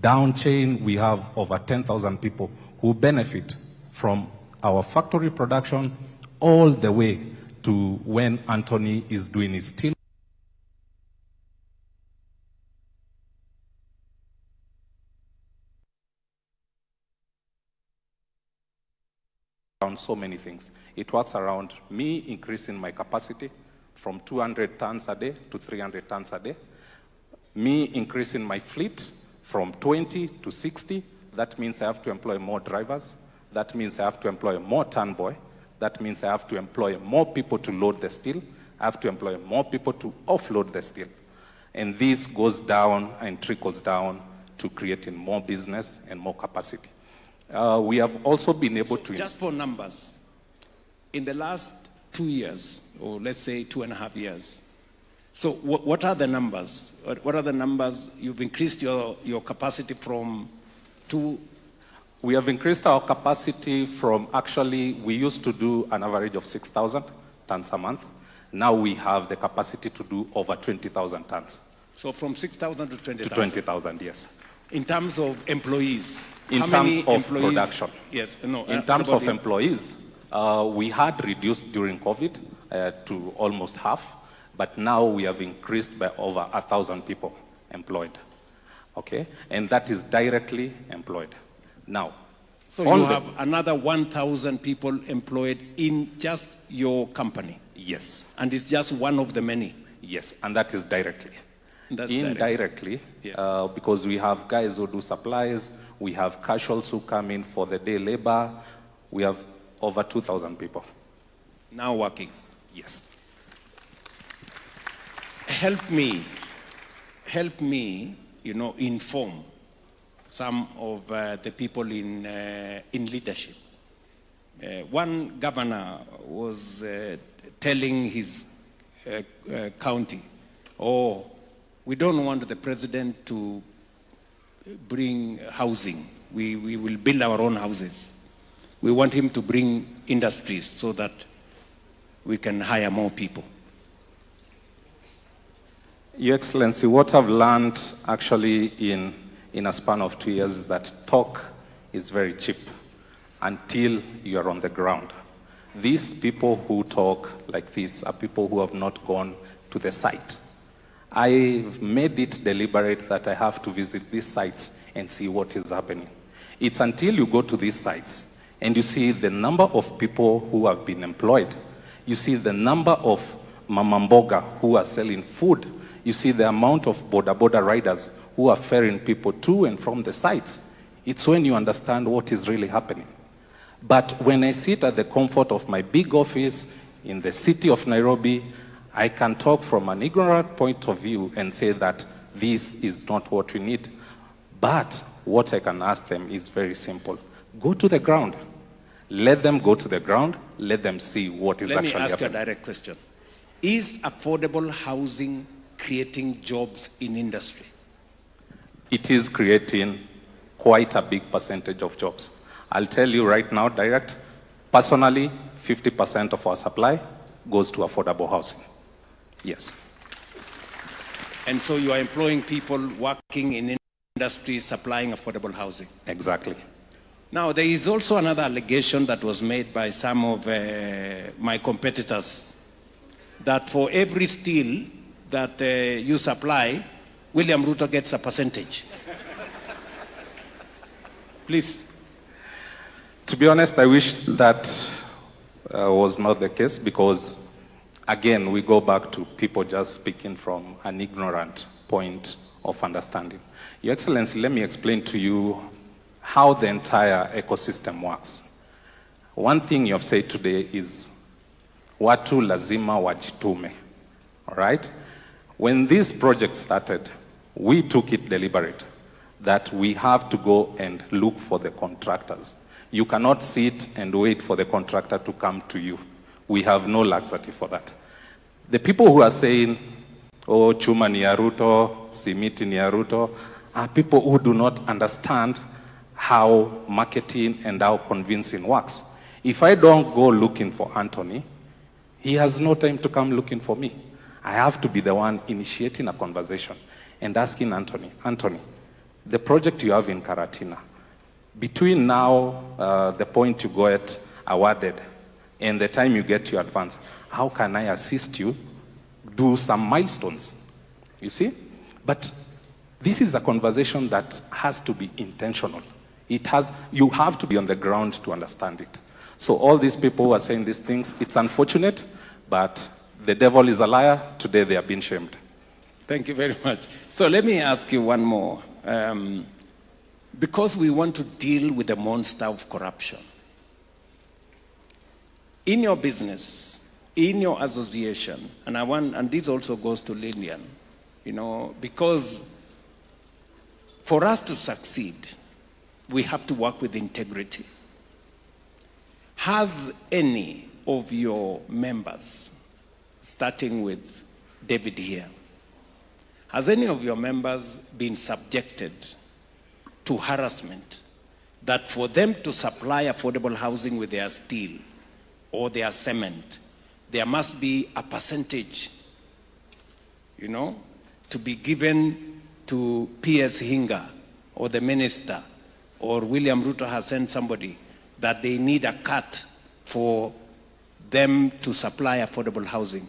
Down chain, we have over 10,000 people who benefit from our factory production all the way to when Anthony is doing his steel. Around so many things. It works around me increasing my capacity from 200 tons a day to 300 tons a day. Me increasing my fleet from 20 to 60. That means I have to employ more drivers. That means I have to employ more ton boy. That means I have to employ more people to load the steel. I have to employ more people to offload the steel. And this goes down and trickles down to creating more business and more capacity. We have also been able to... Just for numbers, in the last 2 years, or let's say 2.5 years, so what are the numbers? What are the numbers? You've increased your capacity from 2... We have increased our capacity from, actually, we used to do an average of 6,000 tons a month. Now we have the capacity to do over 20,000 tons. So from 6,000 to 20,000? To 20,000, yes. In terms of employees? In terms of production. Yes, no. In terms of employees, we had reduced during COVID to almost half, but now we have increased by over 1,000 people employed. Okay? And that is directly employed. Now, so you have another 1,000 people employed in just your company? Yes. And it's just one of the many? Yes, and that is directly. That's indirectly, yeah. Because we have guys who do supplies, we have casuals who come in for the day labor, we have over 2,000 people. Now working? Yes. Help me, you know, inform some of the people in leadership. One governor was telling his county, we don't want the president to bring housing. We will build our own houses. We want him to bring industries so that we can hire more people. Your Excellency, what I've learned actually in a span of 2 years is that talk is very cheap until you are on the ground. These people who talk like this are people who have not gone to the site. I've made it deliberate that I have to visit these sites and see what is happening. It's until you go to these sites and you see the number of people who have been employed, you see the number of mamamboga who are selling food, you see the amount of boda riders who are ferrying people to and from the sites. It's when you understand what is really happening. But when I sit at the comfort of my big office in the city of Nairobi, I can talk from an ignorant point of view and say that this is not what we need. But what I can ask them is very simple. Go to the ground. Let them go to the ground. Let them see what is actually happening. Let me ask you a direct question. Is affordable housing creating jobs in industry? It is creating quite a big percentage of jobs. I'll tell you right now, direct, personally, 50% of our supply goes to affordable housing. Yes. And so you are employing people working in industry supplying affordable housing. Exactly. Now, there is also another allegation that was made by some of my competitors that for every steel that you supply, William Ruto gets a percentage. Please. To be honest, I wish that was not the case because, again, we go back to people just speaking from an ignorant point of understanding. Your Excellency, let me explain to you how the entire ecosystem works. One thing you have said today is, watu lazima wajitume, all right? When this project started, we took it deliberate that we have to go and look for the contractors. You cannot sit and wait for the contractor to come to you. We have no laxity for that. The people who are saying, oh, chuma ni ya Ruto, simiti ni ya Ruto, are people who do not understand how marketing and how convincing works. If I don't go looking for Anthony, he has no time to come looking for me. I have to be the one initiating a conversation and asking Anthony, the project you have in Karatina, between now, the point you got awarded and the time you get your advance, how can I assist you do some milestones? You see? But this is a conversation that has to be intentional. You have to be on the ground to understand it. So all these people who are saying these things, it's unfortunate, but the devil is a liar. Today they are being shamed. Thank you very much. So let me ask you one more. Because we want to deal with the monster of corruption. In your business, in your association, and this also goes to Lillian, because for us to succeed, we have to work with integrity. Has any of your members, starting with David here, has any of your members been subjected to harassment that for them to supply affordable housing with their steel or their cement, there must be a percentage, to be given to P.S. Hinga or the minister, or William Ruto has sent somebody that they need a cut for them to supply affordable housing?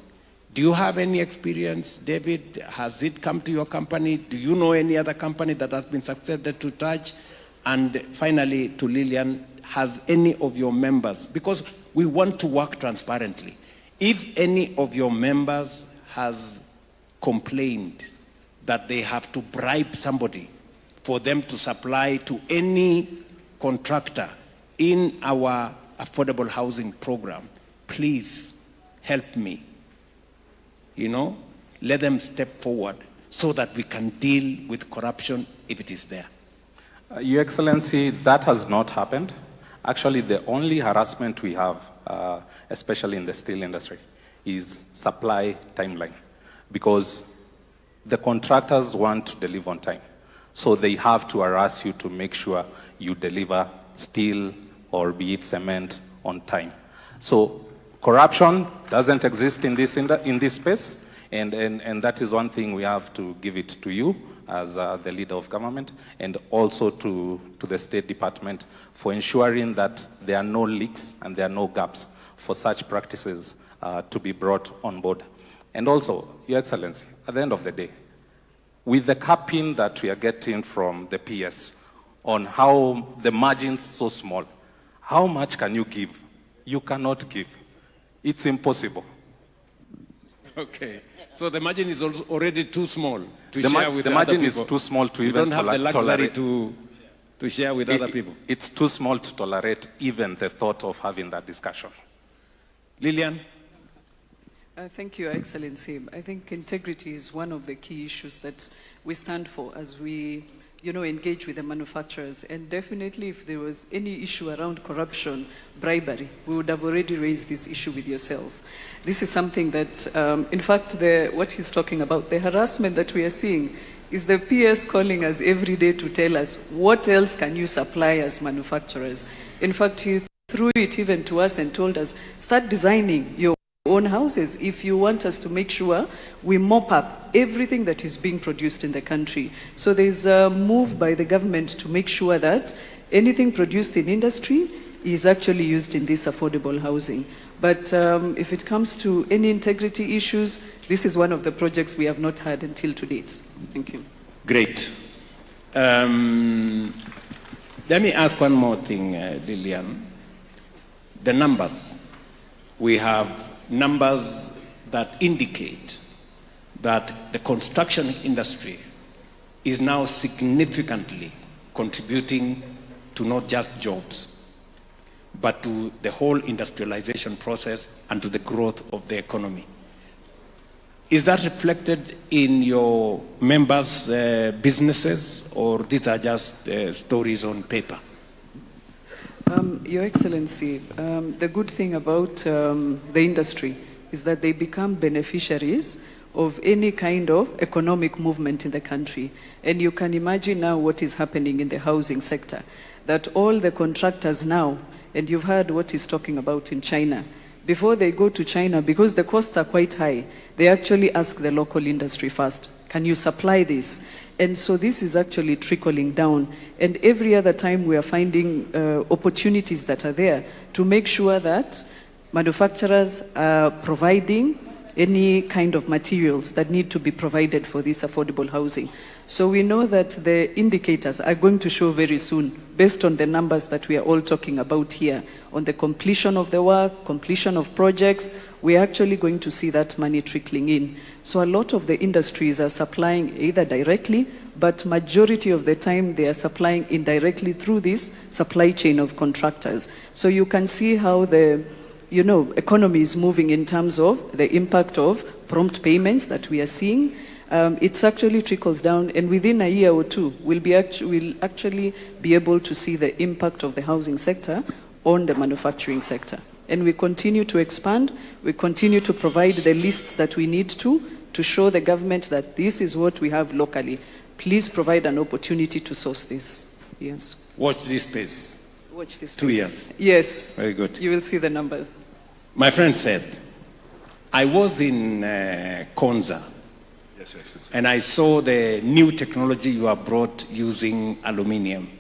Do you have any experience, David? Has it come to your company? Do you know any other company that has been subjected to touch? And finally, to Lillian, has any of your members, because we want to work transparently, if any of your members has complained that they have to bribe somebody for them to supply to any contractor in our affordable housing program, please help me. Let them step forward so that we can deal with corruption if it is there. Your Excellency, that has not happened. Actually, the only harassment we have, especially in the steel industry, is supply timeline. Because the contractors want to deliver on time. So they have to harass you to make sure you deliver steel or be it cement on time. So corruption doesn't exist in this space, and that is one thing we have to give it to you as the leader of government, and also to the State Department for ensuring that there are no leaks and there are no gaps for such practices to be brought on board. And also, Your Excellency, at the end of the day, with the capping that we are getting from the PS on how the margin's so small, how much can you give? You cannot give. It's impossible. Okay. So the margin is already too small to The share with the other margin people. is too small to You even don't have the luxury tolerate. to share with other people. It's too small to tolerate even the thought of having that discussion. Lillian? Thank you, Your Excellency. I think integrity is one of the key issues that we stand for as we, engage with the manufacturers. And definitely, if there was any issue around corruption, bribery, we would have already raised this issue with yourself. This is something that, in fact, what he's talking about, the harassment that we are seeing, is the PS calling us every day to tell us, what else can you supply as manufacturers? In fact, he threw it even to us and told us, start designing your own houses if you want us to make sure we mop up everything that is being produced in the country. So there's a move by the government to make sure that anything produced in industry is actually used in this affordable housing. But if it comes to any integrity issues, this is one of the projects we have not had until to date. Thank you. Great. Let me ask one more thing, Lillian. The numbers. We have numbers that indicate that the construction industry is now significantly contributing to not just jobs, but to the whole industrialization process and to the growth of the economy. Is that reflected in your members' businesses, or these are just stories on paper? Your Excellency, the good thing about the industry is that they become beneficiaries of any kind of economic movement in the country. And you can imagine now what is happening in the housing sector, that all the contractors now, and you've heard what he's talking about in China, before they go to China, because the costs are quite high, they actually ask the local industry first, can you supply this? And so this is actually trickling down. And every other time we are finding opportunities that are there to make sure that manufacturers are providing any kind of materials that need to be provided for this affordable housing. So we know that the indicators are going to show very soon, based on the numbers that we are all talking about here, on the completion of the work, completion of projects, we're actually going to see that money trickling in. So a lot of the industries are supplying either directly, but majority of the time they are supplying indirectly through this supply chain of contractors. So you can see how the economy is moving in terms of the impact of prompt payments that we are seeing. It actually trickles down, and within a year or two, we'll actually be able to see the impact of the housing sector on the manufacturing sector. And we continue to expand, we continue to provide the lists that we need to show the government that this is what we have locally. Please provide an opportunity to source this. Yes. Watch this space. Watch this space. 2 years. Yes. Very good. You will see the numbers. My friend said, I was in Konza, Yes, Excellency. and I saw the new technology you have brought using aluminium.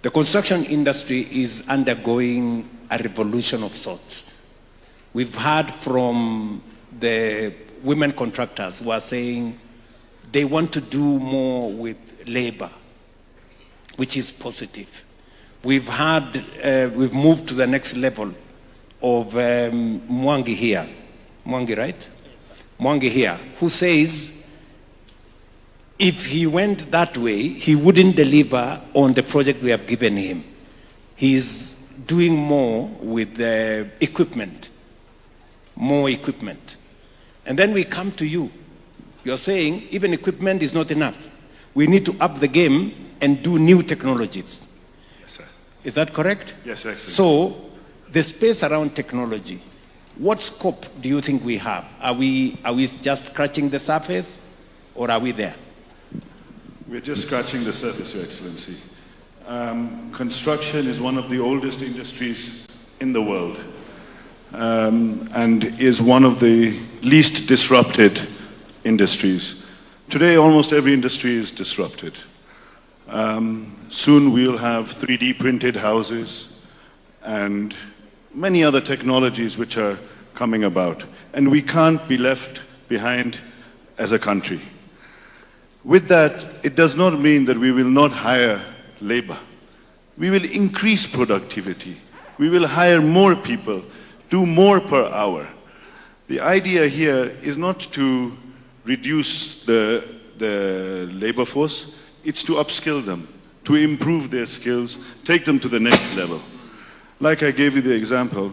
The construction industry is undergoing a revolution of sorts. We've heard from the women contractors who are saying they want to do more with labor, which is positive. We've moved to the next level of Mwangi here. Mwangi, right? Yes, Mwangi here, who says if he went that way, he wouldn't deliver on the project we have given him. He's doing more with the equipment, more equipment. And then we come to you. You're saying even equipment is not enough. We need to up the game and do new technologies. Yes, sir. Is that correct? Yes, Excellency. So, the space around technology, what scope do you think we have? Are we just scratching the surface, or are we there? We're just scratching the surface, Your Excellency. Construction is one of the oldest industries in the world, and is one of the least disrupted industries. Today, almost every industry is disrupted. Soon we'll have 3D printed houses and many other technologies which are coming about. And we can't be left behind as a country. With that, it does not mean that we will not hire labor. We will increase productivity. We will hire more people, do more per hour. The idea here is not to reduce the labor force, it's to upskill them, to improve their skills, take them to the next level. Like I gave you the example,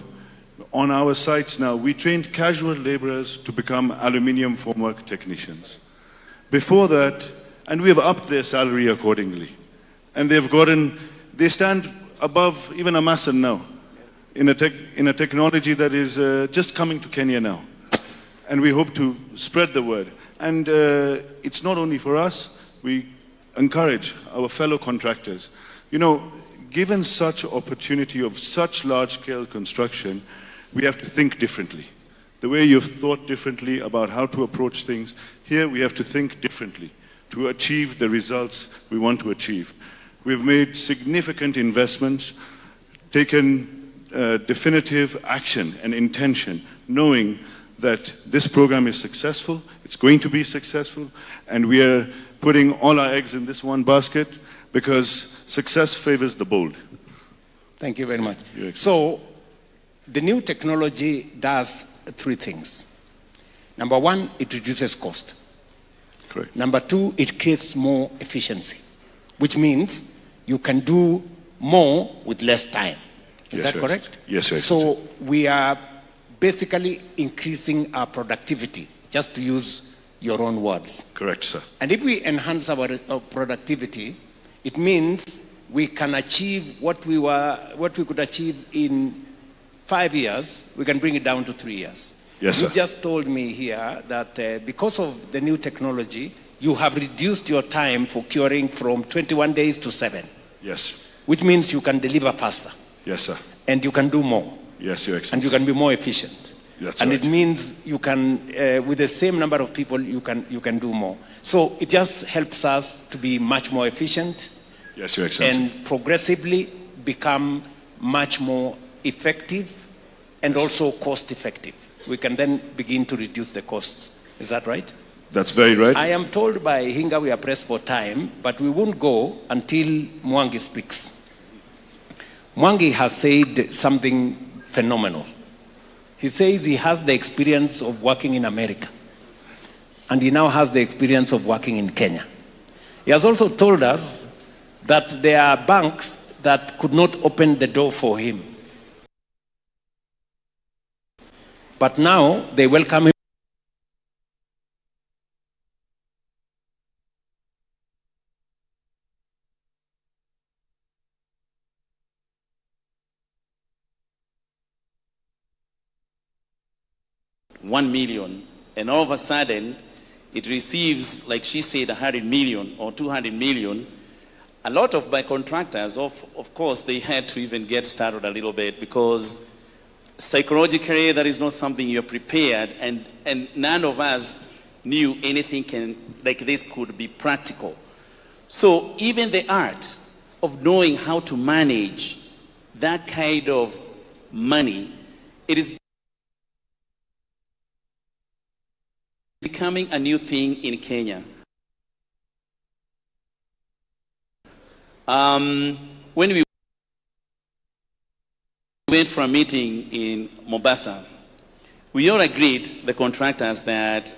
on our sites now, we trained casual laborers to become aluminium formwork technicians. Before that, and we have upped their salary accordingly. And they stand above even a mason now, in a technology that is just coming to Kenya now. And we hope to spread the word. And it's not only for us, we encourage our fellow contractors. You know, given such opportunity of such large-scale construction, we have to think differently. the way you've thought differently about how to approach things. Here we have to think differently to achieve the results we want to achieve. We've made significant investments, taken definitive action and intention, knowing that this program is successful, it's going to be successful, and we are putting all our eggs in this one basket because success favors the bold. Thank you very much. So, the new technology does three things. Number one, it reduces cost. Correct. Number two, it creates more efficiency, which means you can do more with less time. Is that correct? Yes, sir. So we are basically increasing our productivity, just to use your own words. Correct, sir. And if we enhance our productivity, it means we can achieve what we could achieve in 5 years, we can bring it down to 3 years. Yes, sir. You just told me here that because of the new technology, you have reduced your time for curing from 21 days to 7. Yes. Which means you can deliver faster. Yes, sir. And you can do more. Yes, Your Excellency. And you can be more efficient. That's and right. it means you can, with the same number of people, you can do more. So it just helps us to be much more efficient. Yes, Your Excellency. And progressively become much more effective and also cost effective. We can then begin to reduce the costs. Is that right? That's very right. I am told by Hinga we are pressed for time, but we won't go until Mwangi speaks. Mwangi has said something phenomenal. He says he has the experience of working in America, and he now has the experience of working in Kenya. He has also told us that there are banks that could not open the door for him. But now they welcome him. $1 million, and all of a sudden it receives, like she said, 100 million or 200 million. A lot of my contractors, of course, they had to even get started a little bit because psychologically that is not something you're prepared, and none of us knew anything like this could be practical. So even the art of knowing how to manage that kind of money, it is becoming a new thing in Kenya. When we went for a meeting in Mombasa, we all agreed, the contractors, that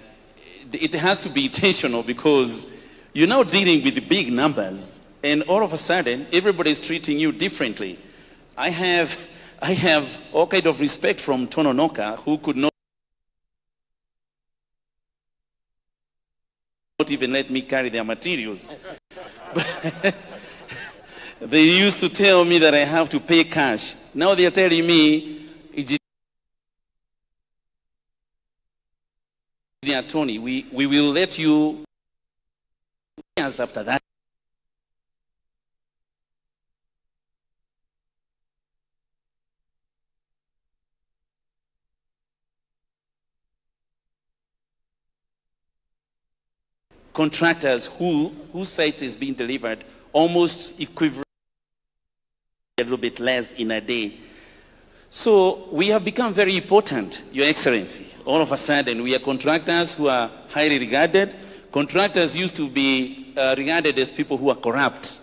it has to be intentional because you're now dealing with the big numbers, and all of a sudden, everybody's treating you differently. I have all kind of respect from Tononoka, who could not even let me carry their materials. They used to tell me that I have to pay cash. Now they are telling me, Tony, we will let you years after that. Contractors whose sites is being delivered almost equivalent, a little bit less in a day. So we have become very important, Your Excellency. All of a sudden, we are contractors who are highly regarded. Contractors used to be regarded as people who are corrupt.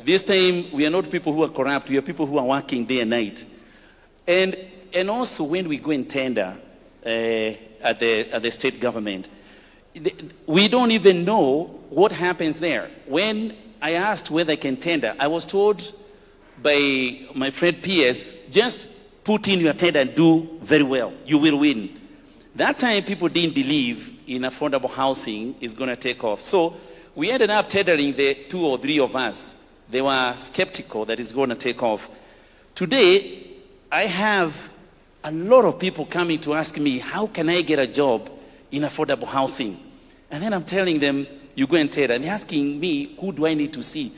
This time, we are not people who are corrupt. We are people who are working day and night. And also, when we go and tender at the state government, we don't even know what happens there. When I asked whether I can tender, I was told by my friend PS, just put in your tender and do very well. You will win. That time, people didn't believe in affordable housing is going to take off. So we ended up tendering the 2 or 3 of us. They were skeptical that it's going to take off. Today, I have a lot of people coming to ask me, how can I get a job in affordable housing? And then I'm telling them, you go and tender. And they're asking me, who do I need to see?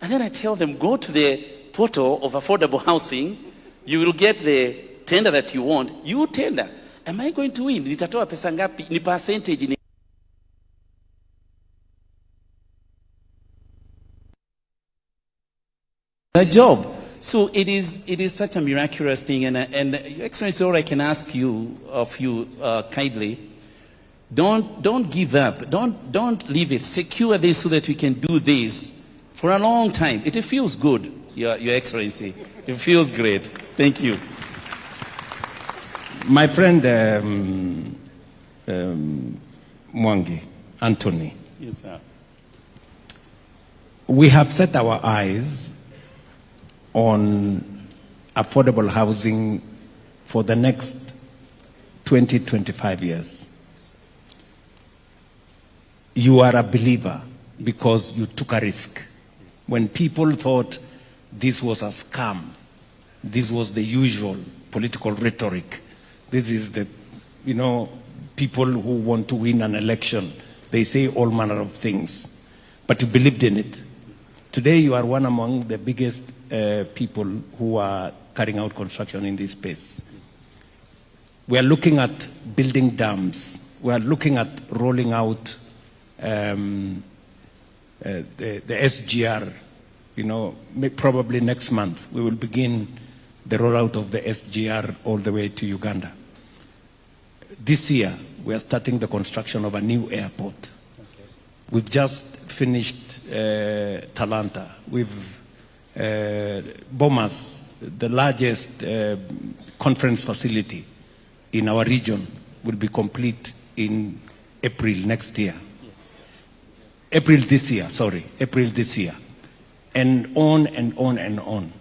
And then I tell them, go to the portal of affordable housing. You will get the tender that you want. You tender. am I going to win? Nitatoa pesa ngapi? Ni percentage ni a job. So it is such a miraculous thing, and Your Excellency, all I can ask you kindly, don't give up, don't leave it. Secure this so that we can do this for a long time. It feels good, Your Excellency. It feels great. Thank you. My friend Mwangi, Anthony. Yes, sir. We have set our eyes on affordable housing for the next 20-25 years. You are a believer because you took a risk. When people thought this was a scam, this was the usual political rhetoric, this is the, people who want to win an election, they say all manner of things, but you believed in it. Today you are one among the biggest people who are carrying out construction in this space. We are looking at building dams. We are looking at rolling out the SGR. Probably next month we will begin the rollout of the SGR all the way to Uganda. This year we are starting the construction of a new airport. Okay. We've just finished Talanta. We've Bomas, the largest conference facility in our region, will be complete in April next year. Yes. April this year. And on and on and on.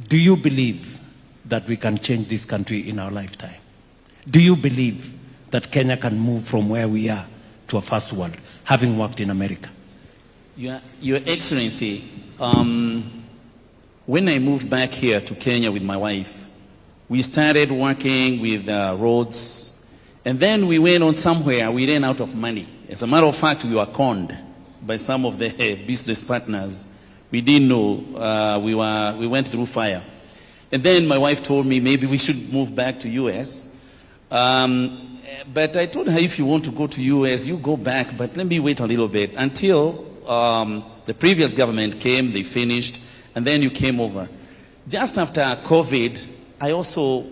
Do you believe that we can change this country in our lifetime? Do you believe that Kenya can move from where we are to a first world, having worked in America? Your Excellency, when I moved back here to Kenya with my wife, we started working with roads, and then we went on somewhere, we ran out of money. As a matter of fact, we were conned by some of the business partners. We didn't know, we went through fire. And then my wife told me maybe we should move back to US. But I told her, if you want to go to US, you go back, but let me wait a little bit until the previous government came, they finished, and then you came over. Just after COVID, I also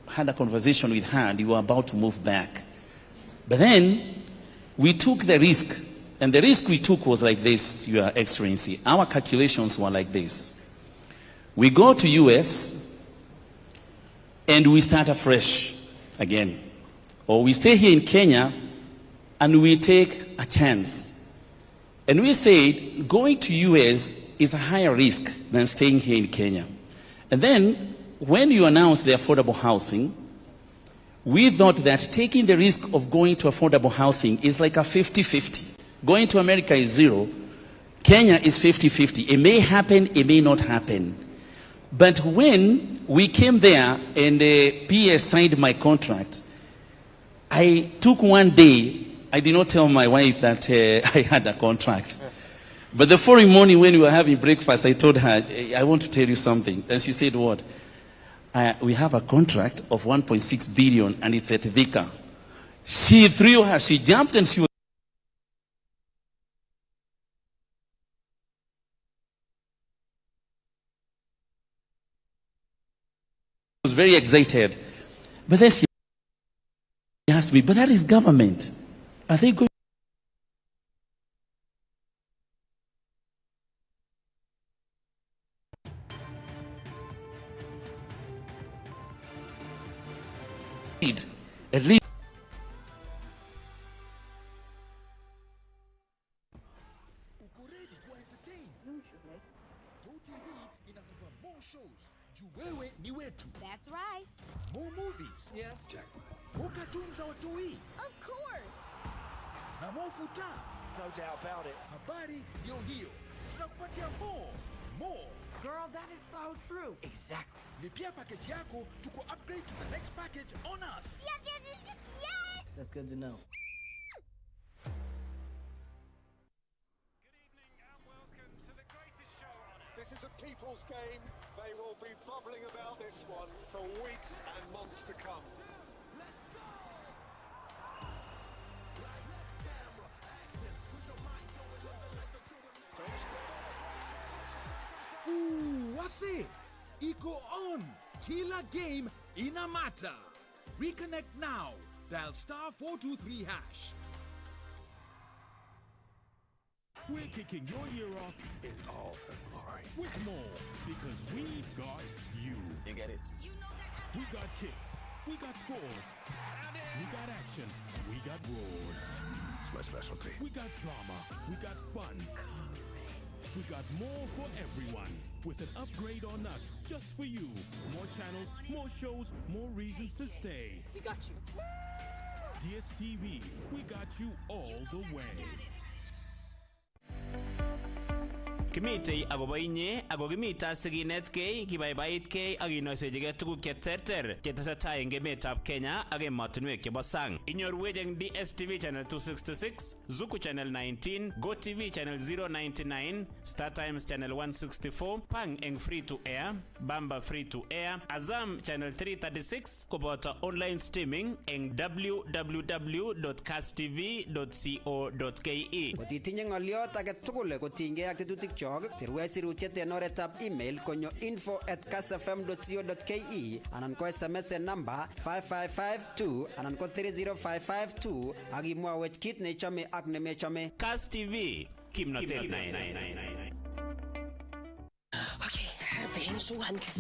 had a conversation with her, and we were about to move back. But then we took the risk, and the risk we took was like this, Your Excellency. Our calculations were like this. We go to US, and we start afresh again. Or we stay here in Kenya, and we take a chance. And we said going to US is a higher risk than staying here in Kenya. And then when you announced the affordable housing, we thought that taking the risk of going to affordable housing is like a 50-50. Going to America is 0. Kenya is 50-50. It may happen, it may not happen. But when we came there and the PS signed my contract, I took one day. I did not tell my wife that I had a contract. But the following morning when we were having breakfast, I told her, I want to tell you something. And she said, what? We have a contract of 1.6 billion and it's at Vika. She jumped and she was very excited. But then she asked me, but that is government. Are they going? At least. That's right. More movies. Yes. Jackpot. More cartoons our toy. Of course. Na more futa. No doubt about it. Habari ndio hiyo. Tunakupatia more. Girl, that is so true. Exactly. Lipia package yako tuko upgrade to the next package on us. Yes. That's good to know. Good evening and welcome to the greatest show on earth. This is a keep Naples game, they will be bubbling about this one for weeks and months to come. Ooh, what's it? Iko on. Killer game in a matter. Reconnect now. Dial *423#. We're kicking your year off in all her glory. With more, because we got you. You get it? We got kicks. We got scores. We got action. We got roars. It's my specialty. We got drama. We got fun. We got more for everyone. With an upgrade on us, just for you. More channels, more shows, more reasons to stay. We got you. DSTV, we got you all the way. Kimitei agobo inye ago kimita siginetkei kibaibaitkei ak inoisechigei tuguk cheterter chetesetai eng emetab Kenya ak emotinwek chebo sang. Inyorwech eng DSTV channel 266, Zuku channel 19, GoTV channel 099, Star Times channel 164, Pang eng free to air, Bamba free to air, Azam channel 336 koboto online streaming eng www.kasstv.co.ke. Kotitinye ng'oliot age tugul kotinygei ak tetutik chok, sirwech sirutiet en oretab email konyo info@kassfm.co.ke anan ko SMS en number 55552 anan ko 30552 ak imwawech kit neichome ak nemechome. Kass TV, kimnotet nai.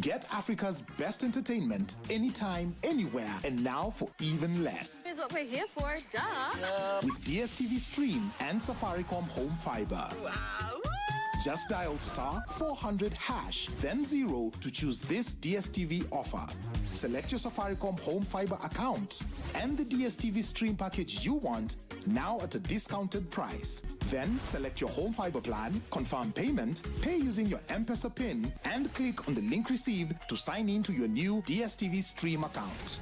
Get Africa's best entertainment anytime, anywhere, and now for even less. Here's what we're here for, duh. With DSTV Stream and Safaricom Home Fiber. Wow. Just dial *400#, then 0 to choose this DSTV offer. Select your Safaricom Home Fiber account and the DSTV Stream package you want, now at a discounted price. Then select your home fiber plan, confirm payment, pay using your M-Pesa PIN, and click on the link received to sign in to your new DSTV Stream account.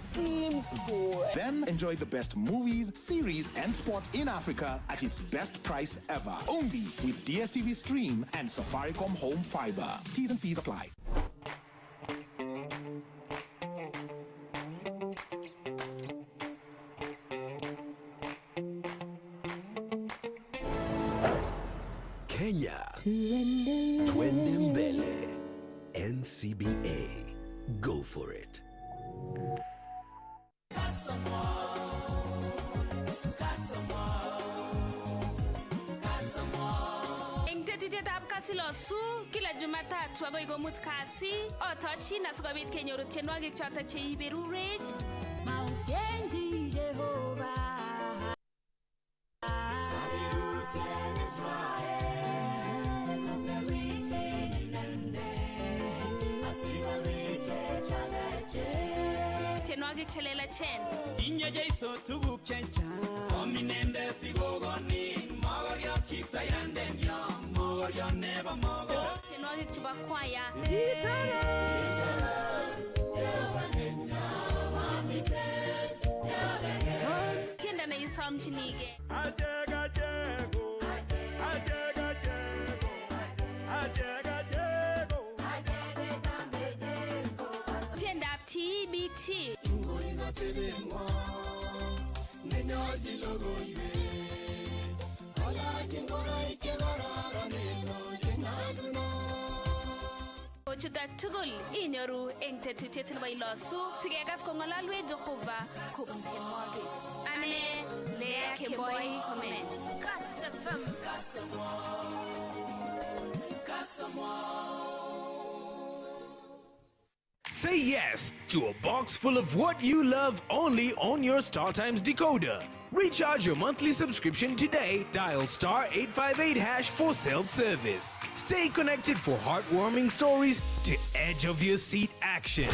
Then enjoy the best movies, series, and sport in Africa at its best price ever. Only with DSTV Stream and Safaricom Home Fiber. T's and C's apply. Kenya, twende mbele. NCBA, go for it. Eng tetutietab Kasilosu kila Jumatatu agoi komut kasi otochi na sikobit kenyoru tienwogik chotok cheiberurech. Mountain Jehovah. Tienwogik chelelachen. Tinye Jeiso tuguk chechang. Sominende sigogonin mogoriot kiptayanden yo mogoriot nebo mogo. Tienwogik chebo kwaya. Tiendo neisomchinige. Tiendab TBT. Chutak tugul inyoru eng tetutiet nebo Ilosu sikekas kong'ololwech Jehova kobun tienwogik. Ane Lea Kemboi Comment. Kass FM. Say yes to a box full of what you love only on your StarTimes decoder. Recharge your monthly subscription today. Dial *858# for self-service. Stay connected for heartwarming stories to edge of your seat action.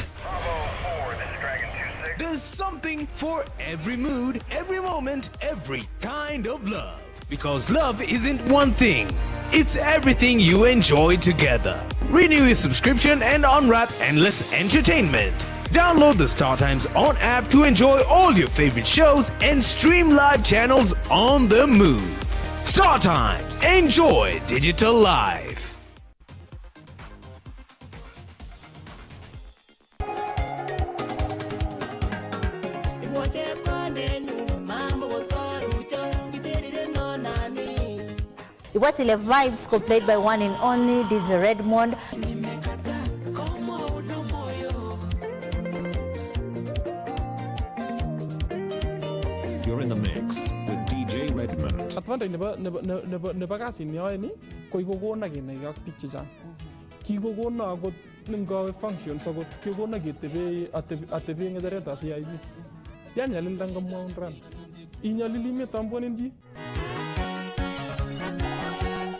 There's something for every mood, every moment, every kind of love. Because love isn't one thing. It's everything you enjoy together. Renew your subscription and unwrap endless entertainment. Download the StarTimes On app to enjoy all your favorite shows and stream live channels on the move. StarTimes. Enjoy digital life. Iwatile Vibes, played by one and only DJ Redmond. You're in the mix with DJ Redmond. Advantage nebo kasit neyoe ni ko ikokona kenai ak biik chechang. Kikokona akot nengawe functions akot kikokona ketebe atebe ng'echeretab VIP. Yanyalilda ngamwaun ran. Inyalili metambonen chi.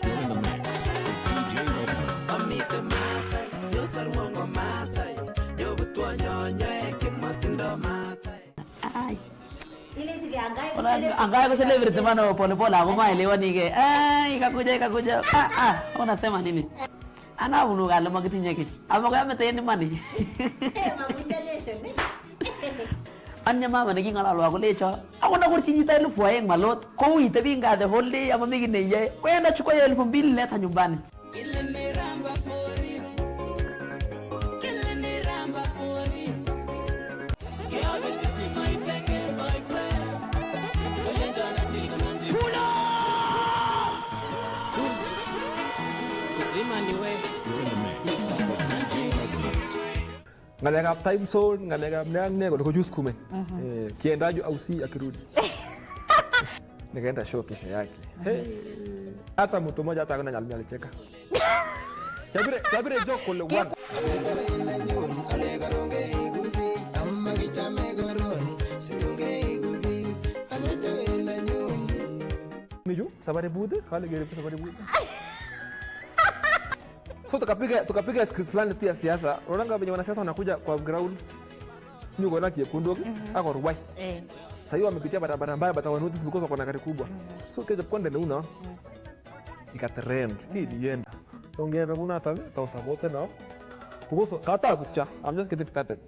You're in the mix with DJ Redmond. Amite Masai, yo sarwango Masai, yo butwa nyonyo kimatindo Masai. Ay. Angalia kwa celebrity mano pole pole ako maelewani ke. Ikakuja. Unasema nini? Ana unuga lo magitinye ke. Amo kaya meteni mani. Anya mama nagingala ako lecho. Ako na kurchinyi tayo lufu aeng malot. Ko itabi nga the whole day ama migi neye. Kwenda chukua yo 2,000 leta nyumbani. Ile ni ramba fori. Ile ni ramba fori. Ngalekab time zone, ngalekab ne ko juice kume. Kienda ju ausi akirudi. Nikaenda show kesho yake. Hata mtu mmoja hata akona nyalmi alicheka. Chabire joke kule one. Miju, sabari bude, kale gere sabari bude. So tukapiga script fulani tu ya siasa. Unaona venye wanasiasa wanakuja kwa ground. Nyuko na kiekundu ako rubai. Sasa hiyo wamepitia barabara mbaya bata notice because wako na gari kubwa. So keja konde ne una. Ikatrend. Hii nienda. Ongea na kuna hata tausabote na. Kuhusu kata kucha. I'm just getting started.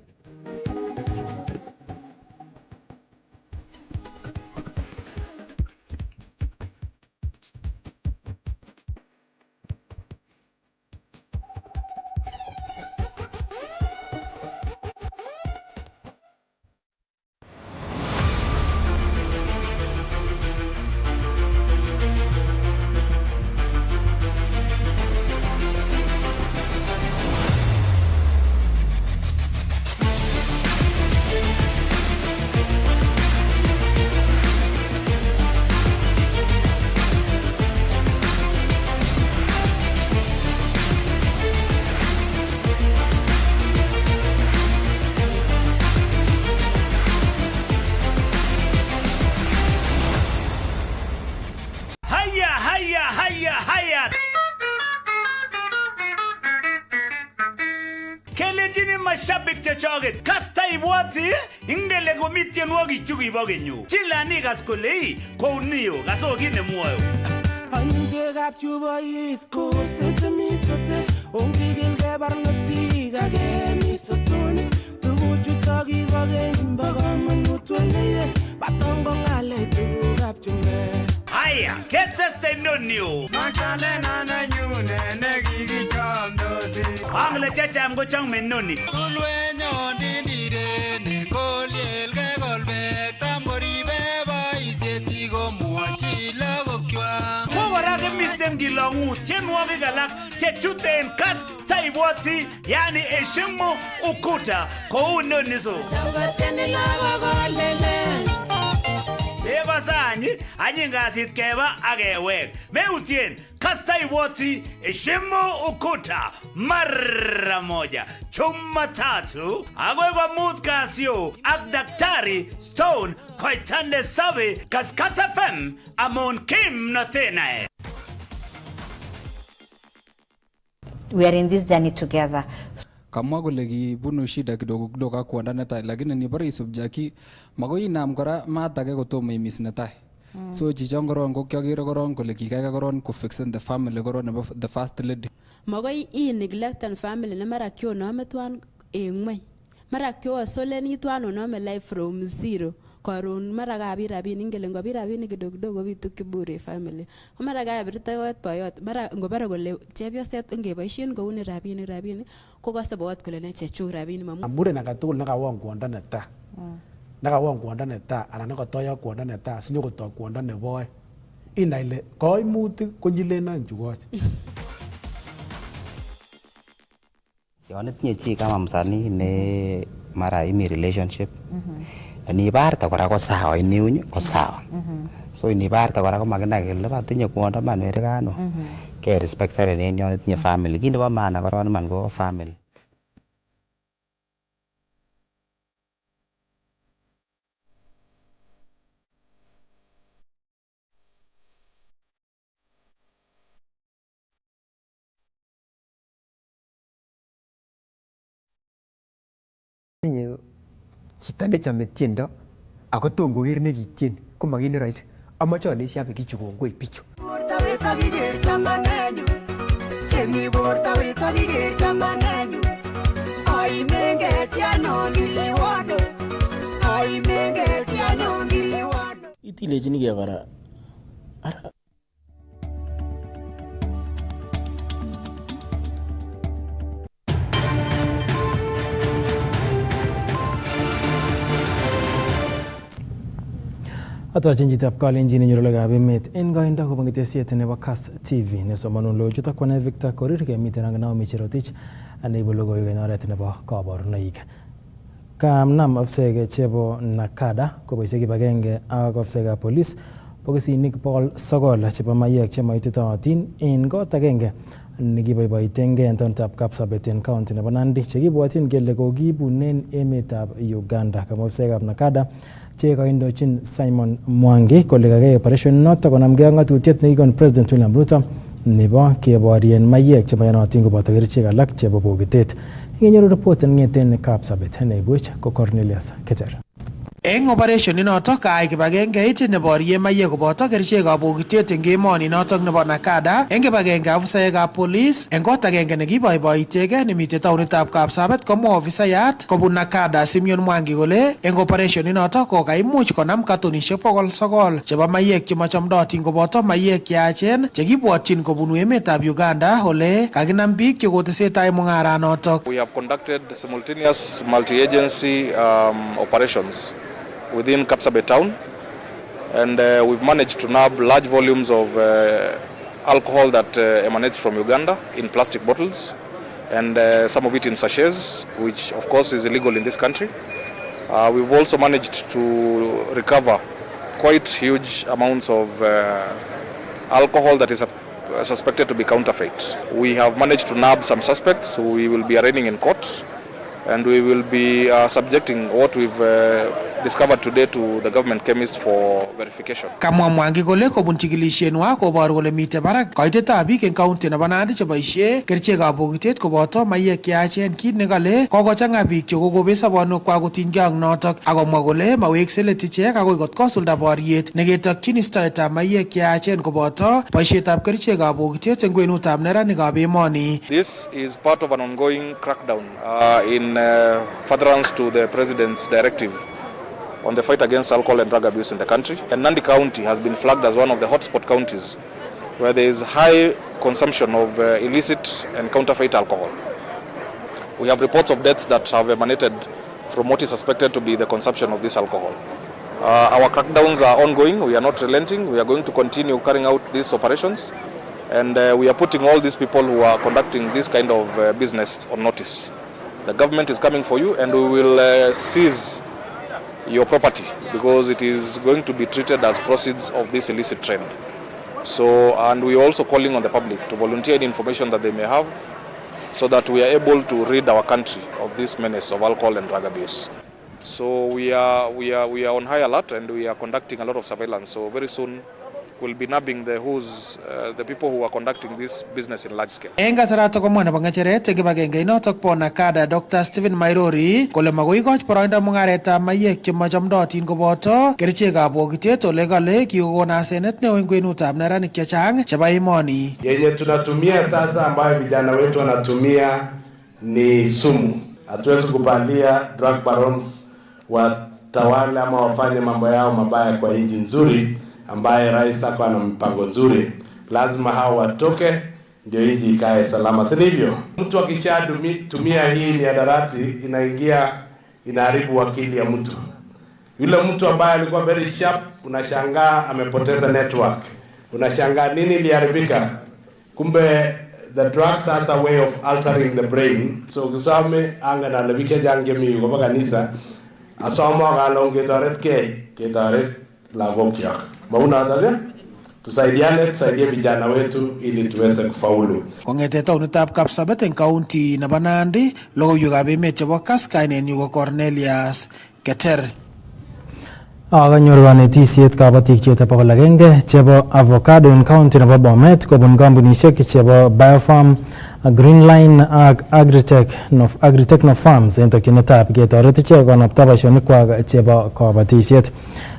Haya. Kelenjini mashabik chechoget kasta ibwati ingele komi tienwogik chukibo kenyu chilani kas kole kouniyo kasoki nemwoyo Anyinchekab chuboit ko sete misote ongigilge barnotik age misotoni tuguchuto kibo keny bo kamanut weliye batongo ngale tugukab chumbek. Haya, keteste nonyo. Machale nana nyune nekikichomdosi. Angle checham ko chome noni. Kulwenyo dinire ne kolyelge kolbek tamboribe boisiet komwochi lagokchwa. Kora kimiten kilongu tienwogik alak chechuten Kass taibwoti yani Heshimu Ukuta kou noni so. Changoteni lagokolele. Ego sanyi, anyi ngasit keba agewek. Meutien, Kass taibwoti Heshimu Ukuta mara moja. Jumatatu, agoi kwa mut kasyo ak Daktari Stone koitande sabi Kass FM amon kim notenae. We are in this journey together. Kamwa kole kibunu shida kidogo kidogo ak kwanda netai lakini nibore isubjaki magoi inam kora maat age kotomo imis netai. So chichon koron ko kyagere koron kole kikaiga koron ko fixen the family koron nebo the first lady. Magoi I neglect and family na mara kyo nome twan engweny. Mara kyo soleni twan onome life from zero. Karon mara gabi rabini ngele ngobi rabini kidogo kidogo bitu kibure family. Mara gabi ritagot boyot mara ngobara kole chepyoset ngeboisien kouni rabini kokose boyot kole ne chechuk rabini mamu. Muren age tugul nekawon kwondo netai nakawon kwondo netai anan nekotoyo kwondo netai sinyokotok kwondo nebo oeng inai ile koimutik konyilen oeng chukoch. Yon itinye chi kama msanii ne mara imi relationship inibarta kora ko sawa iniuny ko sawa so inibarta kora ko makinai kele batinye kwondo man werekano ke respected en yon itinye family kit nebo maana koron man ko family. Chito nechome tiendo ako tom koker nekitien ko makit ne rahisi. Amoche aneshi apik ichu kongoi bichu. Itilechini kora ara Atwachin chitab kalenjin nenyoru logoiwekab emet en koindo kobun ketesiet nebo Kass TV nesomanun logoiwechutok kwane Victor Korir kemiten ak Naomi Cherotich neibu logoiwek en oret nebo kaborunoik. Kamnam ofisek chebo Nakada koboisie kibagenge ak ofisekab polis bokisinik 900 chebo mayek chemaititootin en kot agenge nekiboiboitengei en taonitab Kapsabet en county nebo Nandi chekibwotyin kele kokiibunen emetab Uganda. Kamwa ofisekab Nakada che kaindochin Simon Mwangi kole kakei operation noto konamgei ak ngatutiet nekikon President William Ruto nebo keborien mayek chemaiyonotin koboto kerichek alak chebo bokitet. Ingenyoru report ngeten Kapsabet neibuch ko Cornelius Keter. Eng operation inotok kaai kibagengeit neborie mayek koboto kerichekab bokitet eng emoni notok nebo Nakada eng kibagenge afisaekab polis eng kot agenge nekiboiboitege nemitei taonitab Kapsabet komwa ofisayat kobun Nakada Simeon Mwangi kole eng operation inotok kokaimuch konam katonisiek 900 chebo mayek chemachamdootin koboto mayek cheyachen chekibwotyin kobunu emetab Uganda ole kakinam biik chekotesetai mung'aranotok. We have conducted simultaneous multi-agency operations within Kapsabet town, and we've managed to nab large volumes of alcohol that emanates from Uganda in plastic bottles, and some of it in sachets, which of course is illegal in this country. We've also managed to recover quite huge amounts of alcohol that is suspected to be counterfeit. We have managed to nab some suspects who we will be arraigning in court, and we will be subjecting what we've discovered today to the government chemist for verification. Kamwa Mwangi kole kobun chikilishenwa koboru kole mitei barak koitetab biik eng county nebo Nandi cheboisie kerichekab bokitet koboto mayek cheyachen, kit nekale kokochang'a biik chekokobet sobonwekwak kotinygei ak notok, akomwa kole mawekse let ichek akoi kot kosulda boriet neketokyin istoetab mayek cheyachen koboto boisietab kerichekab bokitet eng kwenutab neranikab emoni. This is part of an ongoing crackdown in furtherance to the President's directive on the fight against alcohol and drug abuse in the country. And Nandi County has been flagged as one of the hotspot counties where there is high consumption of illicit and counterfeit alcohol. We have reports of deaths that have emanated from what is suspected to be the consumption of this alcohol. Our crackdowns are ongoing. We are not relenting. We are going to continue carrying out these operations, and we are putting all these people who are conducting this kind of business on notice. The government is coming for you, and we will seize your property because it is going to be treated as proceeds of this illicit trade. So, and we are also calling on the public to volunteer any information that they may have so that we are able to rid our country of this menace of alcohol and drug abuse. So we are on high alert, and we are conducting a lot of surveillance. So very soon we'll be nabbing the people who are conducting this business in large scale. Eng kasarato komwa nebo ng'echeret kibagenge inotok bo Nakada Dr. Stephen Mairori kole makoi koch boroindo mung'aretab mayek chemachamdootin koboto kerichekab bokitet ole kale kikokon asenet neo eng kwenutab neranik chechang chebo emoni. Yenye tunatumia sasa ambayo vijana wetu wanatumia ni sumu. Hatuwezi kupandia drug barons watawale ama wafanye mambo yao mabaya kwa nchi nzuri ambaye rais hapa ana mpango nzuri. Lazima hao watoke ndio nchi ikae salama, si ndivyo? Mtu akishatumia hii mihadarati inaingia inaharibu akili ya mtu. Yule mtu ambaye alikuwa very sharp, unashangaa amepoteza network. Unashangaa nini iliharibika? Kumbe the drugs has a way of altering the brain. So ukisome anga na lebike jange mi kwa kanisa asoma galo ngetoret ketoret lagok yao. Mauna ataga? Tusaidie vijana wetu ili tuweze kufaulu. Kongete taunitab Kapsabet eng county nebo Nandi, logoiwekab emet chebo Kass, kainenyu ko Cornelius Keter. Kanyor kanetisiet kabatik chete 100 chebo avocado en county nebo Bomet kobun kampunishek chebo Biofarm, Greenline ak Agritechno Farms en tokyinetab ketoret ichek konapta boisionikwak chebo kabatisiet.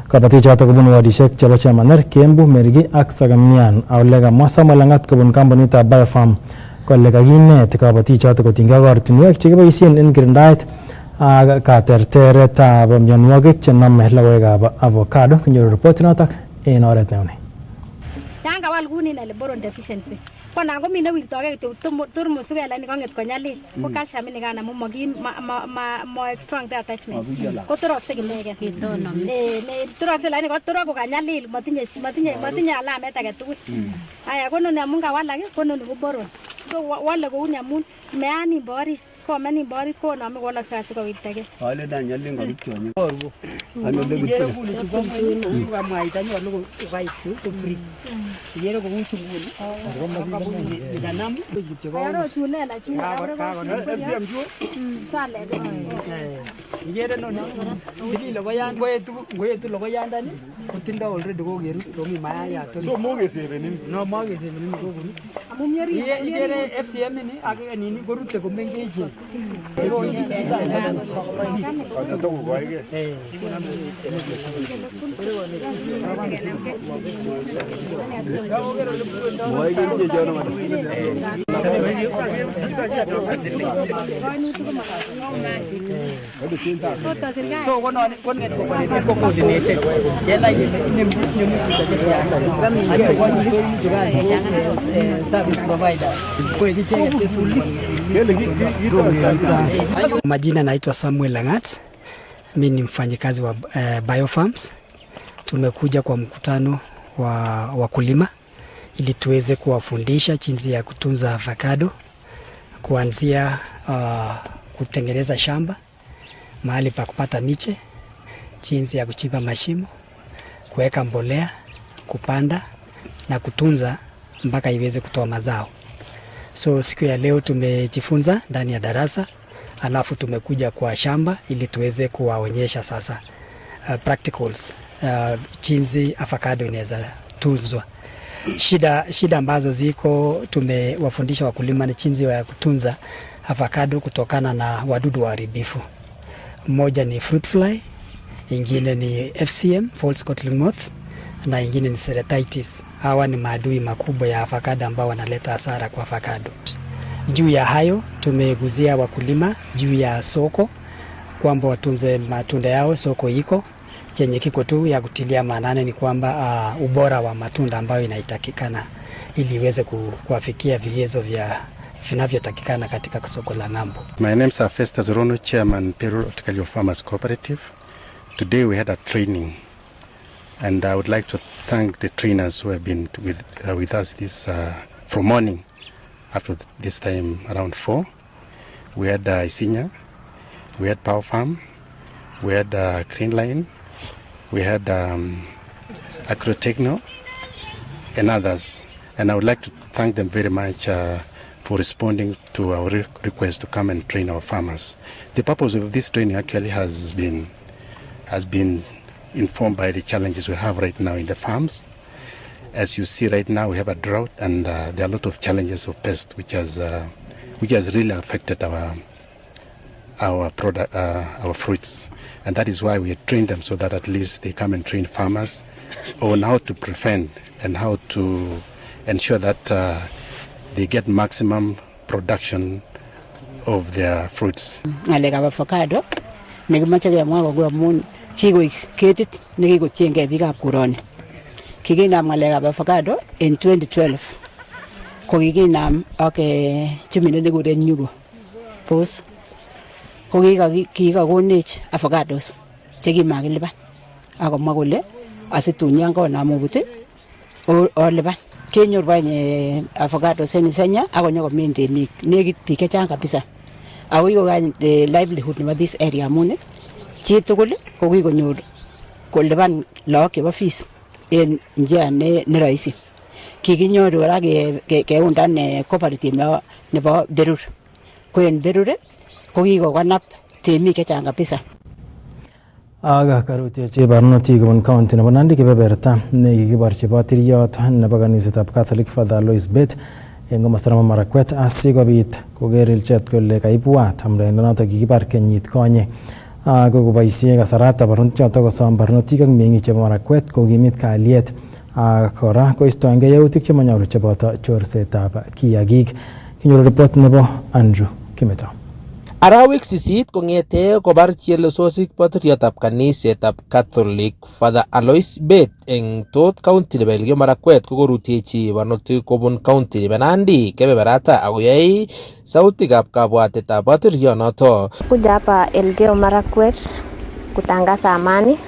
Kabatik choto kobun wadishek chebo Chemaner, Kembu, Merigi ak Sagamian. Ole kamwa Samuel Langat kobun kampunitab Biofarm kole kakinet kabatik choto kotinygei ak ortinwek chekiboisien en kirindaet ak katerteretab mionwogik chenome logoekab avocado. Kinyoru report notok en oret neuni. Yan kawal kuni ile boron deficiency. Kona ko mine wirtoge kityo turmusu kelani konget konyalil. Ko calcium ni kana mo extract attachment. Ko torokse kinege. Ne torokse lani ko torok ko kanyalil matinye alamet age tugul. Aya kono ni amun kawalak kono ni ko boron. So wale ko uni amun meani bori komeni bori ko na me wala sasa ko witage. Wale dan nyalin ko bichonyo. Korbo. Ano le bichonyo. Ko ko maita ni walo ko kaitu ko free. Yero ko uchu nguni. Ganam bichonyo. Ayaro chule la chule. FCM chu. Sale. Yere no no. Dili logoyan goyetu logoyandani. Kutindo already ko geru to mi maya to. So moge sevenin. No moge sevenin ko guni. Amumyeri. Yere FCM ni age nini gorute ko mengeje. So kono ko coordinated. Yela service provider. Majina naitwa Samuel Langat. Mimi ni mfanyikazi wa Biofarms. Tumekuja kwa mkutano wa wakulima ili tuweze kuwafundisha jinsi ya kutunza avocado, kuanzia kutengeneza shamba, mahali pa kupata miche, jinsi ya kuchimba mashimo, kuweka mbolea, kupanda na kutunza mpaka iweze kutoa mazao. So siku ya leo tumejifunza ndani ya darasa, alafu tumekuja kwa shamba ili tuweze kuwaonyesha sasa practicals, jinsi avocado inaweza tunzwa. Shida ambazo ziko tumewafundisha wakulima ni jinsi ya kutunza avocado kutokana na wadudu waharibifu. Mmoja ni fruit fly, ingine ni FCM, false cotton moth, na ingine ni ceratitis. Hawa ni maadui makubwa ya avocado ambao wanaleta hasara kwa avocado. Juu ya hayo tumeguzia wakulima juu ya soko, kwamba watunze matunda yao, soko iko. Chenye kiko tu ya kutilia maanane ni kwamba ubora wa matunda ambayo inaitakikana ili iweze kuwafikia vigezo vinavyotakikana katika soko la ng'ambo. My name is Festus Rono, Chairman Peru Horticultural Farmers Cooperative. Today we had a training, and I would like to thank the trainers who have been with us this from morning up to this time around 4. We had Isinya, we had Power Farm, we had Greenline, we had Agrotechno and others. And I would like to thank them very much for responding to our request to come and train our farmers. The purpose of this training actually has been informed by the challenges we have right now in the farms. As you see right now, we have a drought, and there are a lot of challenges of pests which has really affected our fruits, and that is why we train them so that at least they come and train farmers on how to prevent and how to ensure that they get maximum production of their fruits. Avocado nekimache kemwa kwa amun kikoik ketit nekikotiengei biikab koroni. Kikinam ngalekab avocado in 2012. Ko kikinam ak chemine nekikuren Nyugo Pos. Ko kikakonech avocados chekimakilipan. akomwa kole asitun yan konam obut olipan. Kenyor banye avocado seni Senya akonyo komin temik nekit biik chechang kabisa. Ako kikokany livelihood nebo this area amun chitugul ko kikonyor kolipan lagok chebo fees en njia ne rahisi. Kikinyoru kora keundan cooperative nebo Berur. Ko en Berur ko kikokonap temik chechang kabisa. Aga karutiechi barnotik kobun county nebo Nandi kebeberta nekikiborchi botiryot nebo kanisetab Catholic Father Alois Bet en komosta nebo Marakwet asikobit koker ilchet kole kaibwat amdaindonotok kikibar kenyit konye. Ako koboisie kasarata barnotichotok kosom barnotik ak meng'ik chebo Marakwet kokimit kalyet ak kora koistoengei yautik chemanyolu cheboto chorsetab kiyagik. Kinyoru report nebo Andrew Kimeto. Arawek 8 kong'ete kobar chelesosik botiriotab kanisetab Catholic Father Alois Bet eng tot county nebo Elgeyo Marakwet kokorutiechi barnotik kobun county nebo Nandi kebeberata akoyai sautikab kabwatetab botirionoto. Kuja hapa Elgeyo Marakwet kutangaza amani.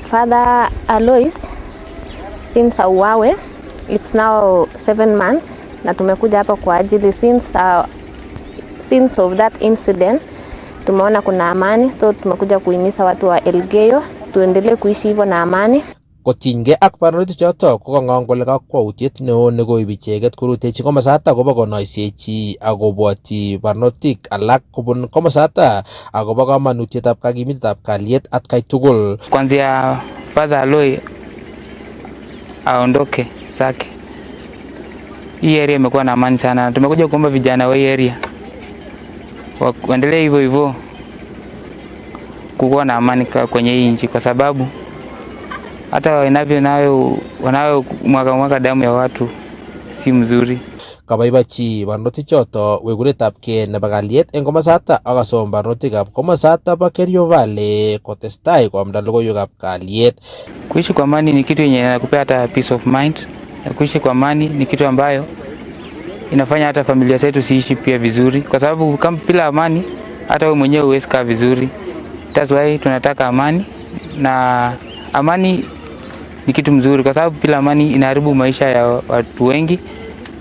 Father Alois since auawe it's now 7 months na tumekuja hapa kwa ajili since of that incident tumeona kuna amani, so tumekuja kuhimiza watu wa Elgeyo tuendelee kuishi hivyo na amani. Kotinygei ak barnotik choto ko kang'ong kole kakwautiet neo nekoib icheket korutechi komosata akobo konoisechi akobwoti barnotik alak kobun komosata akobo kamanutietab kakimitetab kalyet atkai tugul. Kwanzia Father Alois aondoke zake, hii area imekuwa na amani sana. Tumekuja kuomba vijana wa hii area waendelee hivyo hivyo kuwa na amani kwenye hii nchi, kwa sababu hata wanayo mwaka damu ya watu si mzuri. Kabaibachi barnotik choto wekunetab kei nebo kalyet eng komosata akasom barnotikab komosata bo Kerio Valley kotestai koamda logoiwekab kalyet. Kuishi kwa amani ni kitu yenye inakupea hata peace of mind. Kuishi kwa amani ni kitu ambayo inafanya hata familia zetu siishi pia vizuri, kwa sababu kama bila amani hata wewe mwenyewe huwezi kaa vizuri. That's why tunataka amani, na amani ni kitu mzuri kwa sababu bila amani inaharibu maisha ya watu wengi,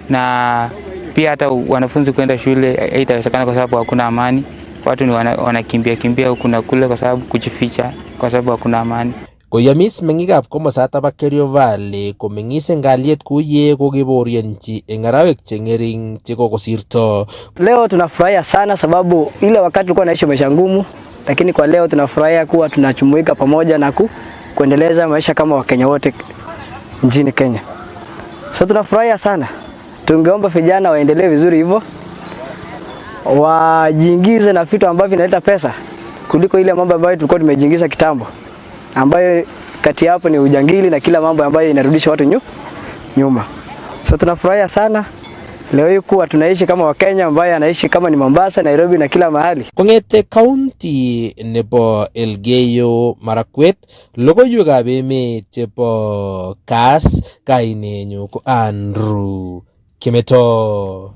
na pia hata wanafunzi kwenda shule haitawezekana kwa sababu hakuna amani. Watu ni wanakimbia huku na kule kwa sababu kujificha kwa sababu hakuna amani. Koyamis meng'ikab komosata bo Kerio Valley komeng'is eng kalyet kuye kokiboryenchi eng arawek cheng'ering chekokosirto. Leo tunafurahia sana sababu ile wakati tulikuwa naishi maisha ngumu, lakini kwa leo tunafurahia kuwa tunachumuika pamoja na kuendeleza maisha kama Wakenya wote nchini Kenya. So tunafurahia sana. Tungeomba vijana waendelee vizuri hivyo, wajiingize na vitu ambavyo vinaleta pesa kuliko ile mambo ambayo tulikuwa tumejiingiza kitambo, ambayo kati hapo ni ujangili na kila mambo ambayo inarudisha watu nyuma. So tunafurahia sana leo hii kuwa tunaishi kama Wakenya ambaye anaishi kama ni Mombasa, Nairobi na kila mahali. Kong'ete county nebo Elgeyo Marakwet, logoiwekab emet chebo Kass, kainenyu ko Andrew Kimeto.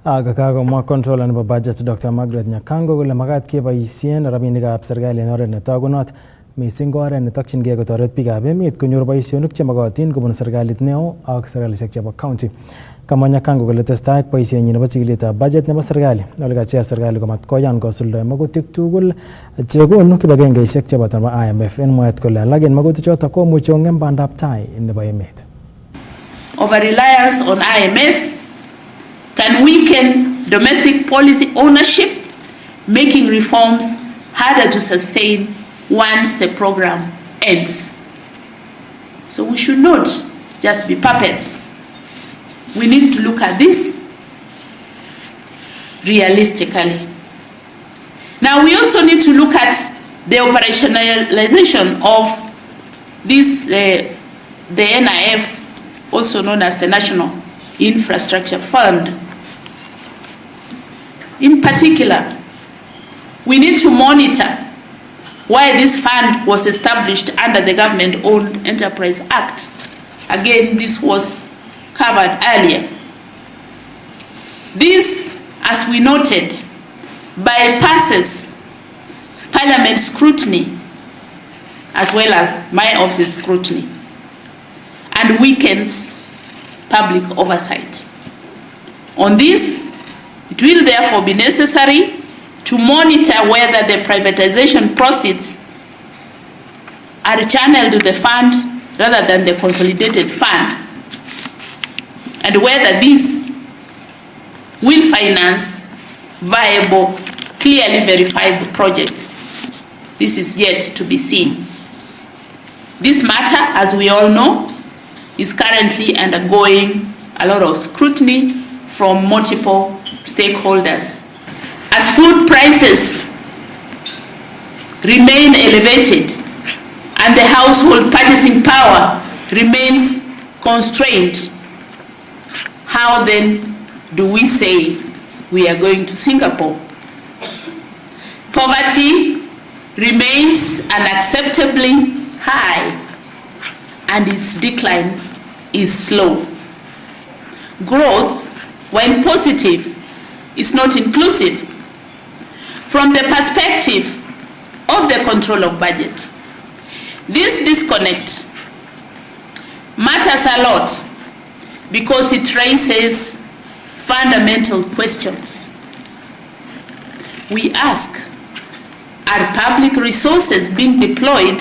Kakomwa controller nebo budget Dr. Margaret Nyakango kole makat keboisien rabinikab serikali en oret netogunot, missing ko oret netokyingei kotoret biikab emet konyor boisionik chemokotin kobun serikalit neo ak serikalisiek chebo county. Kamwa Nyakango kole testai ak boisienyin nebo chikiletab budget nebo serikali, ole kachia serikali komat koyan kosuldae magutik tugul chekonu kibagengeisiek cheboto nebo IMF en mwaet kole alak en magutik choto komuchi kong'em bandab tai nebo emet. Over-reliance on IMF can weaken domestic policy ownership, making reforms harder to sustain once the program ends. So we should not just be puppets. We need to look at this realistically. Now we also need to look at the operationalization of this, the NIF, also known as the National Infrastructure Fund. In particular, we need to monitor why this fund was established under the Government-Owned Enterprise Act. Again, this was covered earlier. This, as we noted, bypasses Parliament scrutiny as well as my office scrutiny, and weakens public oversight. On this, it will therefore be necessary to monitor whether the privatization proceeds are channeled to the fund rather than the consolidated fund, and whether this will finance viable, clearly verifiable projects. This is yet to be seen. This matter, as we all know, is currently undergoing a lot of scrutiny from multiple stakeholders. As food prices remain elevated and the household purchasing power remains constrained, how then do we say we are going to Singapore? Poverty remains unacceptably high and its decline is slow. Growth, when positive, is not inclusive. From the perspective of the control of budget, this disconnect matters a lot because it raises fundamental questions. We ask, are public resources being deployed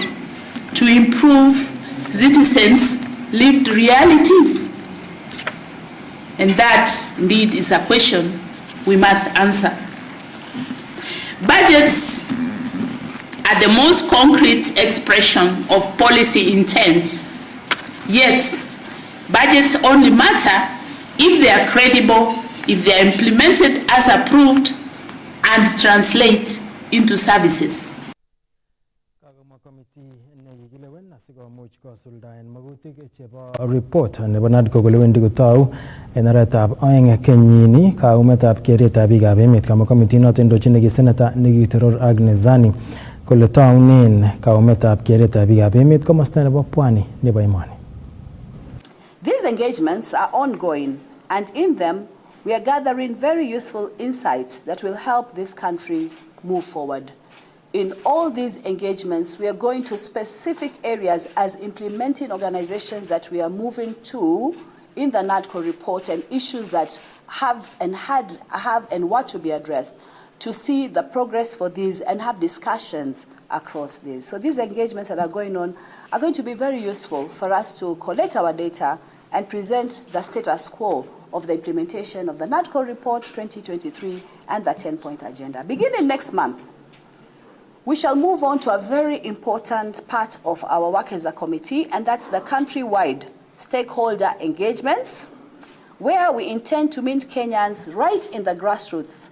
to improve citizens' lived realities? And that, indeed, is a question we must answer. Budgets are the most concrete expression of policy intent. Yet, budgets only matter if they are credible, if they are implemented as approved, and translate into services. Report nebo NADCO kole wendi kotou en arawetab oeng kenyini kaumetab keretab biikab emet. Kamwa committee noton indochin Senator Nigitoror Agnes Zani kole tounen kaumetab keretab biikab emet komosta nebo Pwani nebo Emoni. These engagements are ongoing, and in them we are gathering very useful insights that will help this country move forward. In all these engagements, we are going to specific areas as implementing organizations that we are moving to in the NADCO report, and issues that have and what to be addressed, to see the progress for these and have discussions across these. So these engagements that are going on are going to be very useful for us to collect our data and present the status quo of the implementation of the NADCO report 2023 and the 10-point agenda. Beginning next month, we shall move on to a very important part of our work as a committee, and that's the countrywide stakeholder engagements, where we intend to meet Kenyans right in the grassroots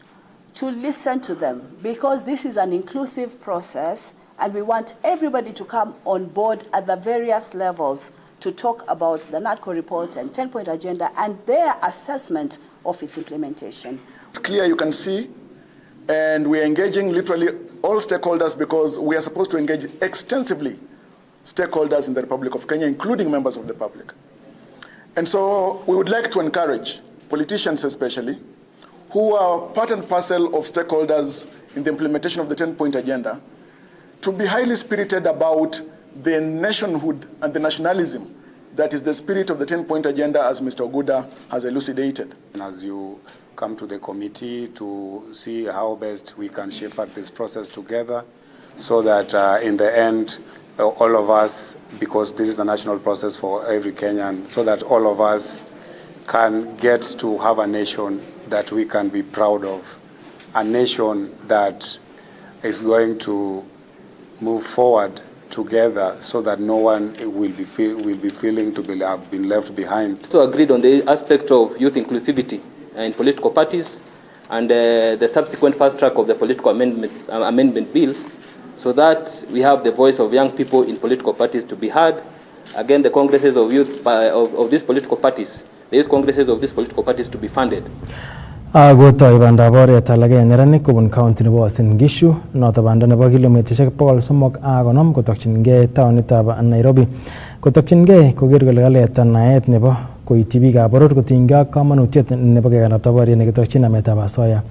to listen to them, because this is an inclusive process and we want everybody to come on board at the various levels to talk about the NADCO report and 10-point agenda and their assessment of its implementation. It's clear, you can see, and we're engaging literally all stakeholders, because we are supposed to engage extensively stakeholders in the Republic of Kenya, including members of the public. And so we would like to encourage politicians especially, who are part and parcel of stakeholders in the implementation of the 10-point agenda, to be highly spirited about the nationhood and the nationalism that is the spirit of the 10-point agenda, as Mr. Oguda has elucidated. And as you come to the committee to see how best we can shepherd this process together, so that in the end, all of us, because this is a national process for every Kenyan, so that all of us can get to have a nation that we can be proud of, a nation that is going to move forward together, so that no one will be feeling to have been left behind. So agreed on the aspect of youth inclusivity in political parties, and the subsequent fast track of the political amendment bill, so that we have the voice of young people in political parties to be heard. Again, the congresses of youth of these political parties, the youth congresses of these political parties to be funded. Gotoi bandab oret alage neranik kobun county nebo Uasin Gishu, noto banda nebo kilometishek 350 kotokyingei taonitab Nairobi. Kotokyingei koker kole kaleta naet nebo koityi biikab boror kotinygei ak kamanutiet nebo kekanapta boriet nekitokyin nametab asoya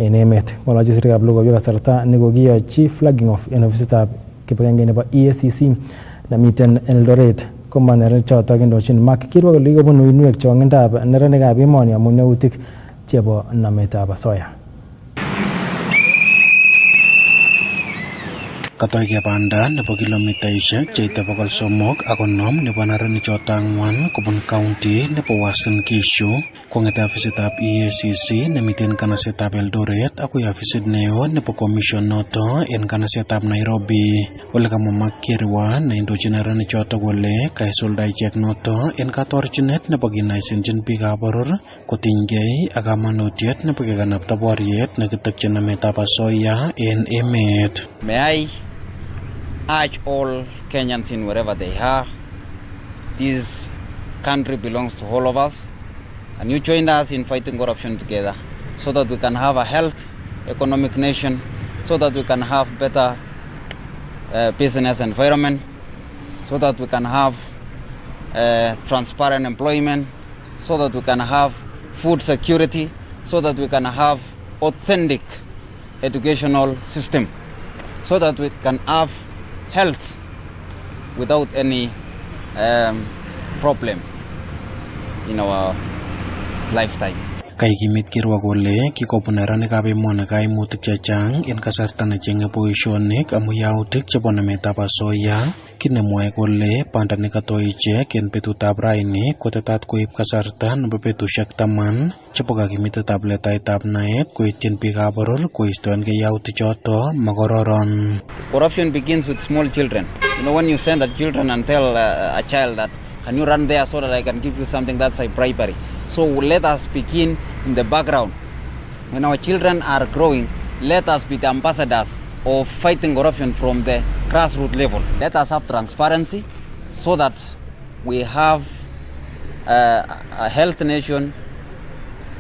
en emet. Ng'ololchi sirikab logoiwek kasarta nekokiyochi flagging off en ofisitab kibagenge nebo EACC nemiten Eldoret komwa neranik chotok indochin Mark kirwa kole kobun uinwek chong'indab neranikab emoni amun yautik chebo nametab asoya. Katoige banda nebo kilomitaishek cheite 350 nebo neranik choto ang'wan kobun county nebo Uasin Gishu kong'ete ofisitab EACC nemiten kanasetab Eldoret akoi ofisit neo nebo commission noto en kanasetab Nairobi. Ole kamwa Mark Kirwa neindochin neranik choto kole kaisulda ichek noto en katorchinet nebo kinaisenjin biikab boror kotinygei ak kamanutiet nebo kekanapta boriet nekitokyin nametab asoya en emet. May I urge all Kenyans in wherever they are, this country belongs to all of us, and you join us in fighting corruption together so that we can have a healthy economic nation, so that we can have better business environment, so that we can have transparent employment, so that we can have food security, so that we can have authentic educational system, so that we can have health without any problem in our lifetime. Kaikimit Kirwa kole kikobun neranikab emoni kaimutik chechang en kasarta necheng'e boisionik amu yautik chebo nametab asoya, kit nemwoe kole banda nekatoi ichek en betutab raini kotetat koib kasarta nebo betusiek 10 chebo kakimitetab letaetab naet koityin biikab boror koistoengei yautik choto makororon. Corruption begins with small children. You know, when you send a children and tell a child that can you run there so that I can give you something, that's a bribery. So let us begin in the background. When our children are growing, let us be the ambassadors of fighting corruption from the grassroots level. Let us have transparency so that we have a healthy nation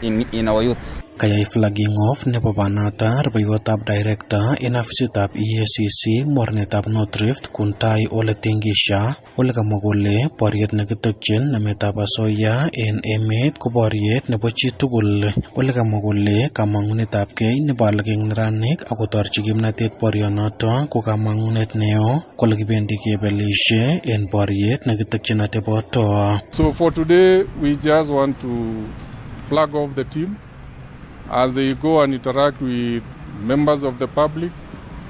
in our youths. Kayai flagging off nebo banata rubeiwotab director en ofisitab EACC mornetab North Rift Kuntai Ole Tengisha ole kamwa kole boriet nekitokyin nametab asoya en emet ko boriet nebo chitugul. Ole kamwa kole kamang'unetab kei nebo alak eng neranik akotorchi kimnatet borionoto ko kamang'unet neo kole kibendi kebelishe en boriet nekitokyin ateboto. So for today we just want to flag off the team. As they go and interact with members of the public,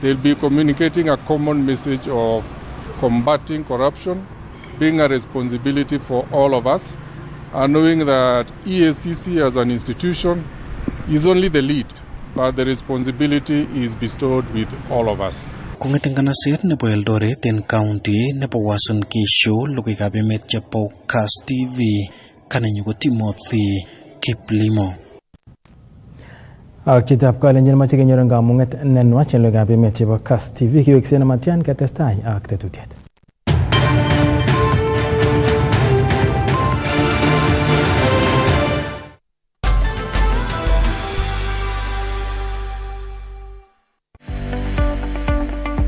they'll be communicating a common message of combating corruption, being a responsibility for all of us, and knowing that EACC as an institution is only the lead, but the responsibility is bestowed with all of us. Kong'eten kanaset nebo Eldoret en county nebo Uasin Gishu, logoiwekab emet chebo Kass TV, kanenyu ko Timothy Kiplimo. Ak chitab kalenjin mache kenyoru kamung'et nenwach en logoiwekab emet chebo Kass TV kiweksei nematyan ketestai ak tetutiet.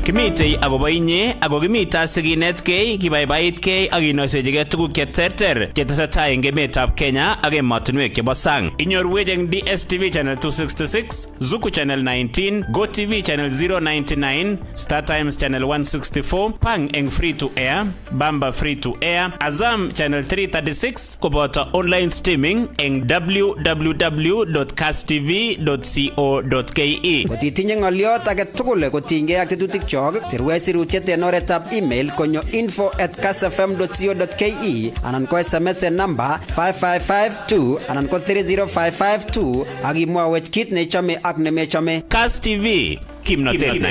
Kimitei akobo inye ako kimita sikinetkei kibaibaitkei ak kinosechigei tuguk cheterter chetesetai eng emetab Kenya ak emotinwek chebo sang. Inyorwech eng DSTV channel 266, Zuku channel 19, GoTV channel 099, Star Times channel 164, Pang eng free to air, Bamba free to air, Azam channel 336 koboto online streaming eng www.kasstv.co.ke. Kotitinye ng'oliot age tugul kotinygei ak tetutik sirwech sirutiet en oretab email konyo info@kassfm.co.ke anan ko SMS en number 5552 anan ko 30552 ak imwawech kit nechome ak nemechome. Kass TV, kimnotet.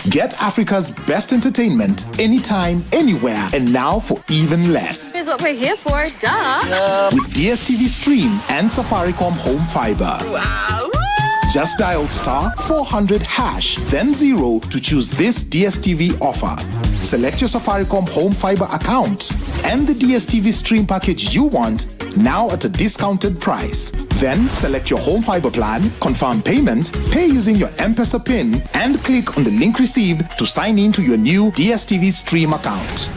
Get Africa's best entertainment anytime, anywhere, and now for even less. Is what we're here for, duh. With DSTV Stream and Safaricom Home Fiber. Wow. Just dial *400# then 0 to choose this DSTV offer. Select your Safaricom Home Fiber account and the DSTV Stream package you want now at a discounted price. Then select your home fiber plan, confirm payment, pay using your M-Pesa PIN, and click on the link received to sign in to your new DSTV Stream account.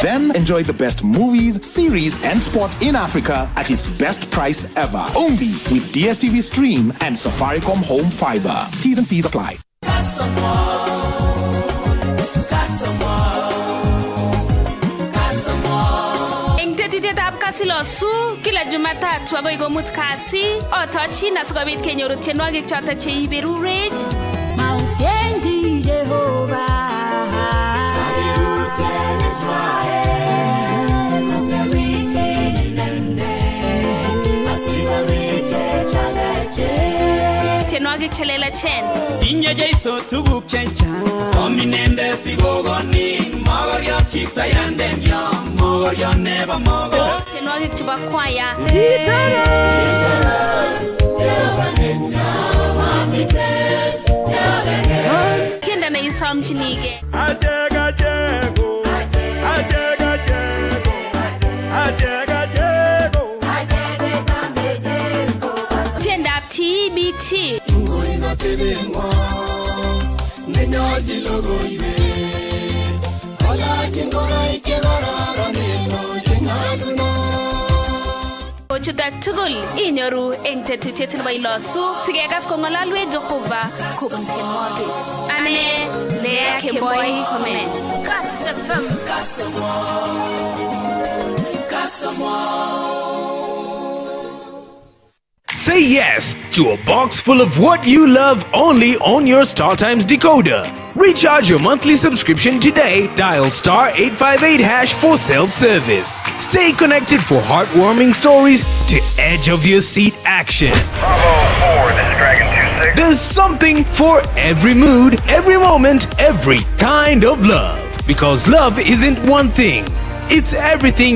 Then enjoy the best movies, series, and sport in Africa at its best price ever. Only with DSTV Stream and Safaricom Home Fiber. T's and C's apply. Silosu kila Jumatatu agoi gomut kasi otochi na sikobit kenyoru tienwogik chotok cheiberu rage Mountain Jehovah Tabiruten Israel tienwogik chelelachen Tinye Jeiso tuguk chechang Sominende sigogoni Mogoriot kiptayanden yom Mogoriot nebo mogor tienwogik chebo kwaya tiendo neisomchinige tiendab TBT Chutak tugul inyoru eng tetutiet nebo Ilosu sikekas kong'ololwech Jehova kobun tienwogik. Ane Lea Kemboi Komen. Say yes to a box full of what you love only on your StarTimes decoder. Recharge your monthly subscription today. Dial *858# for self-service. Stay connected for heartwarming stories to edge of your seat action. There's something for every mood, every moment, every kind of love. Because love isn't one thing. It's everything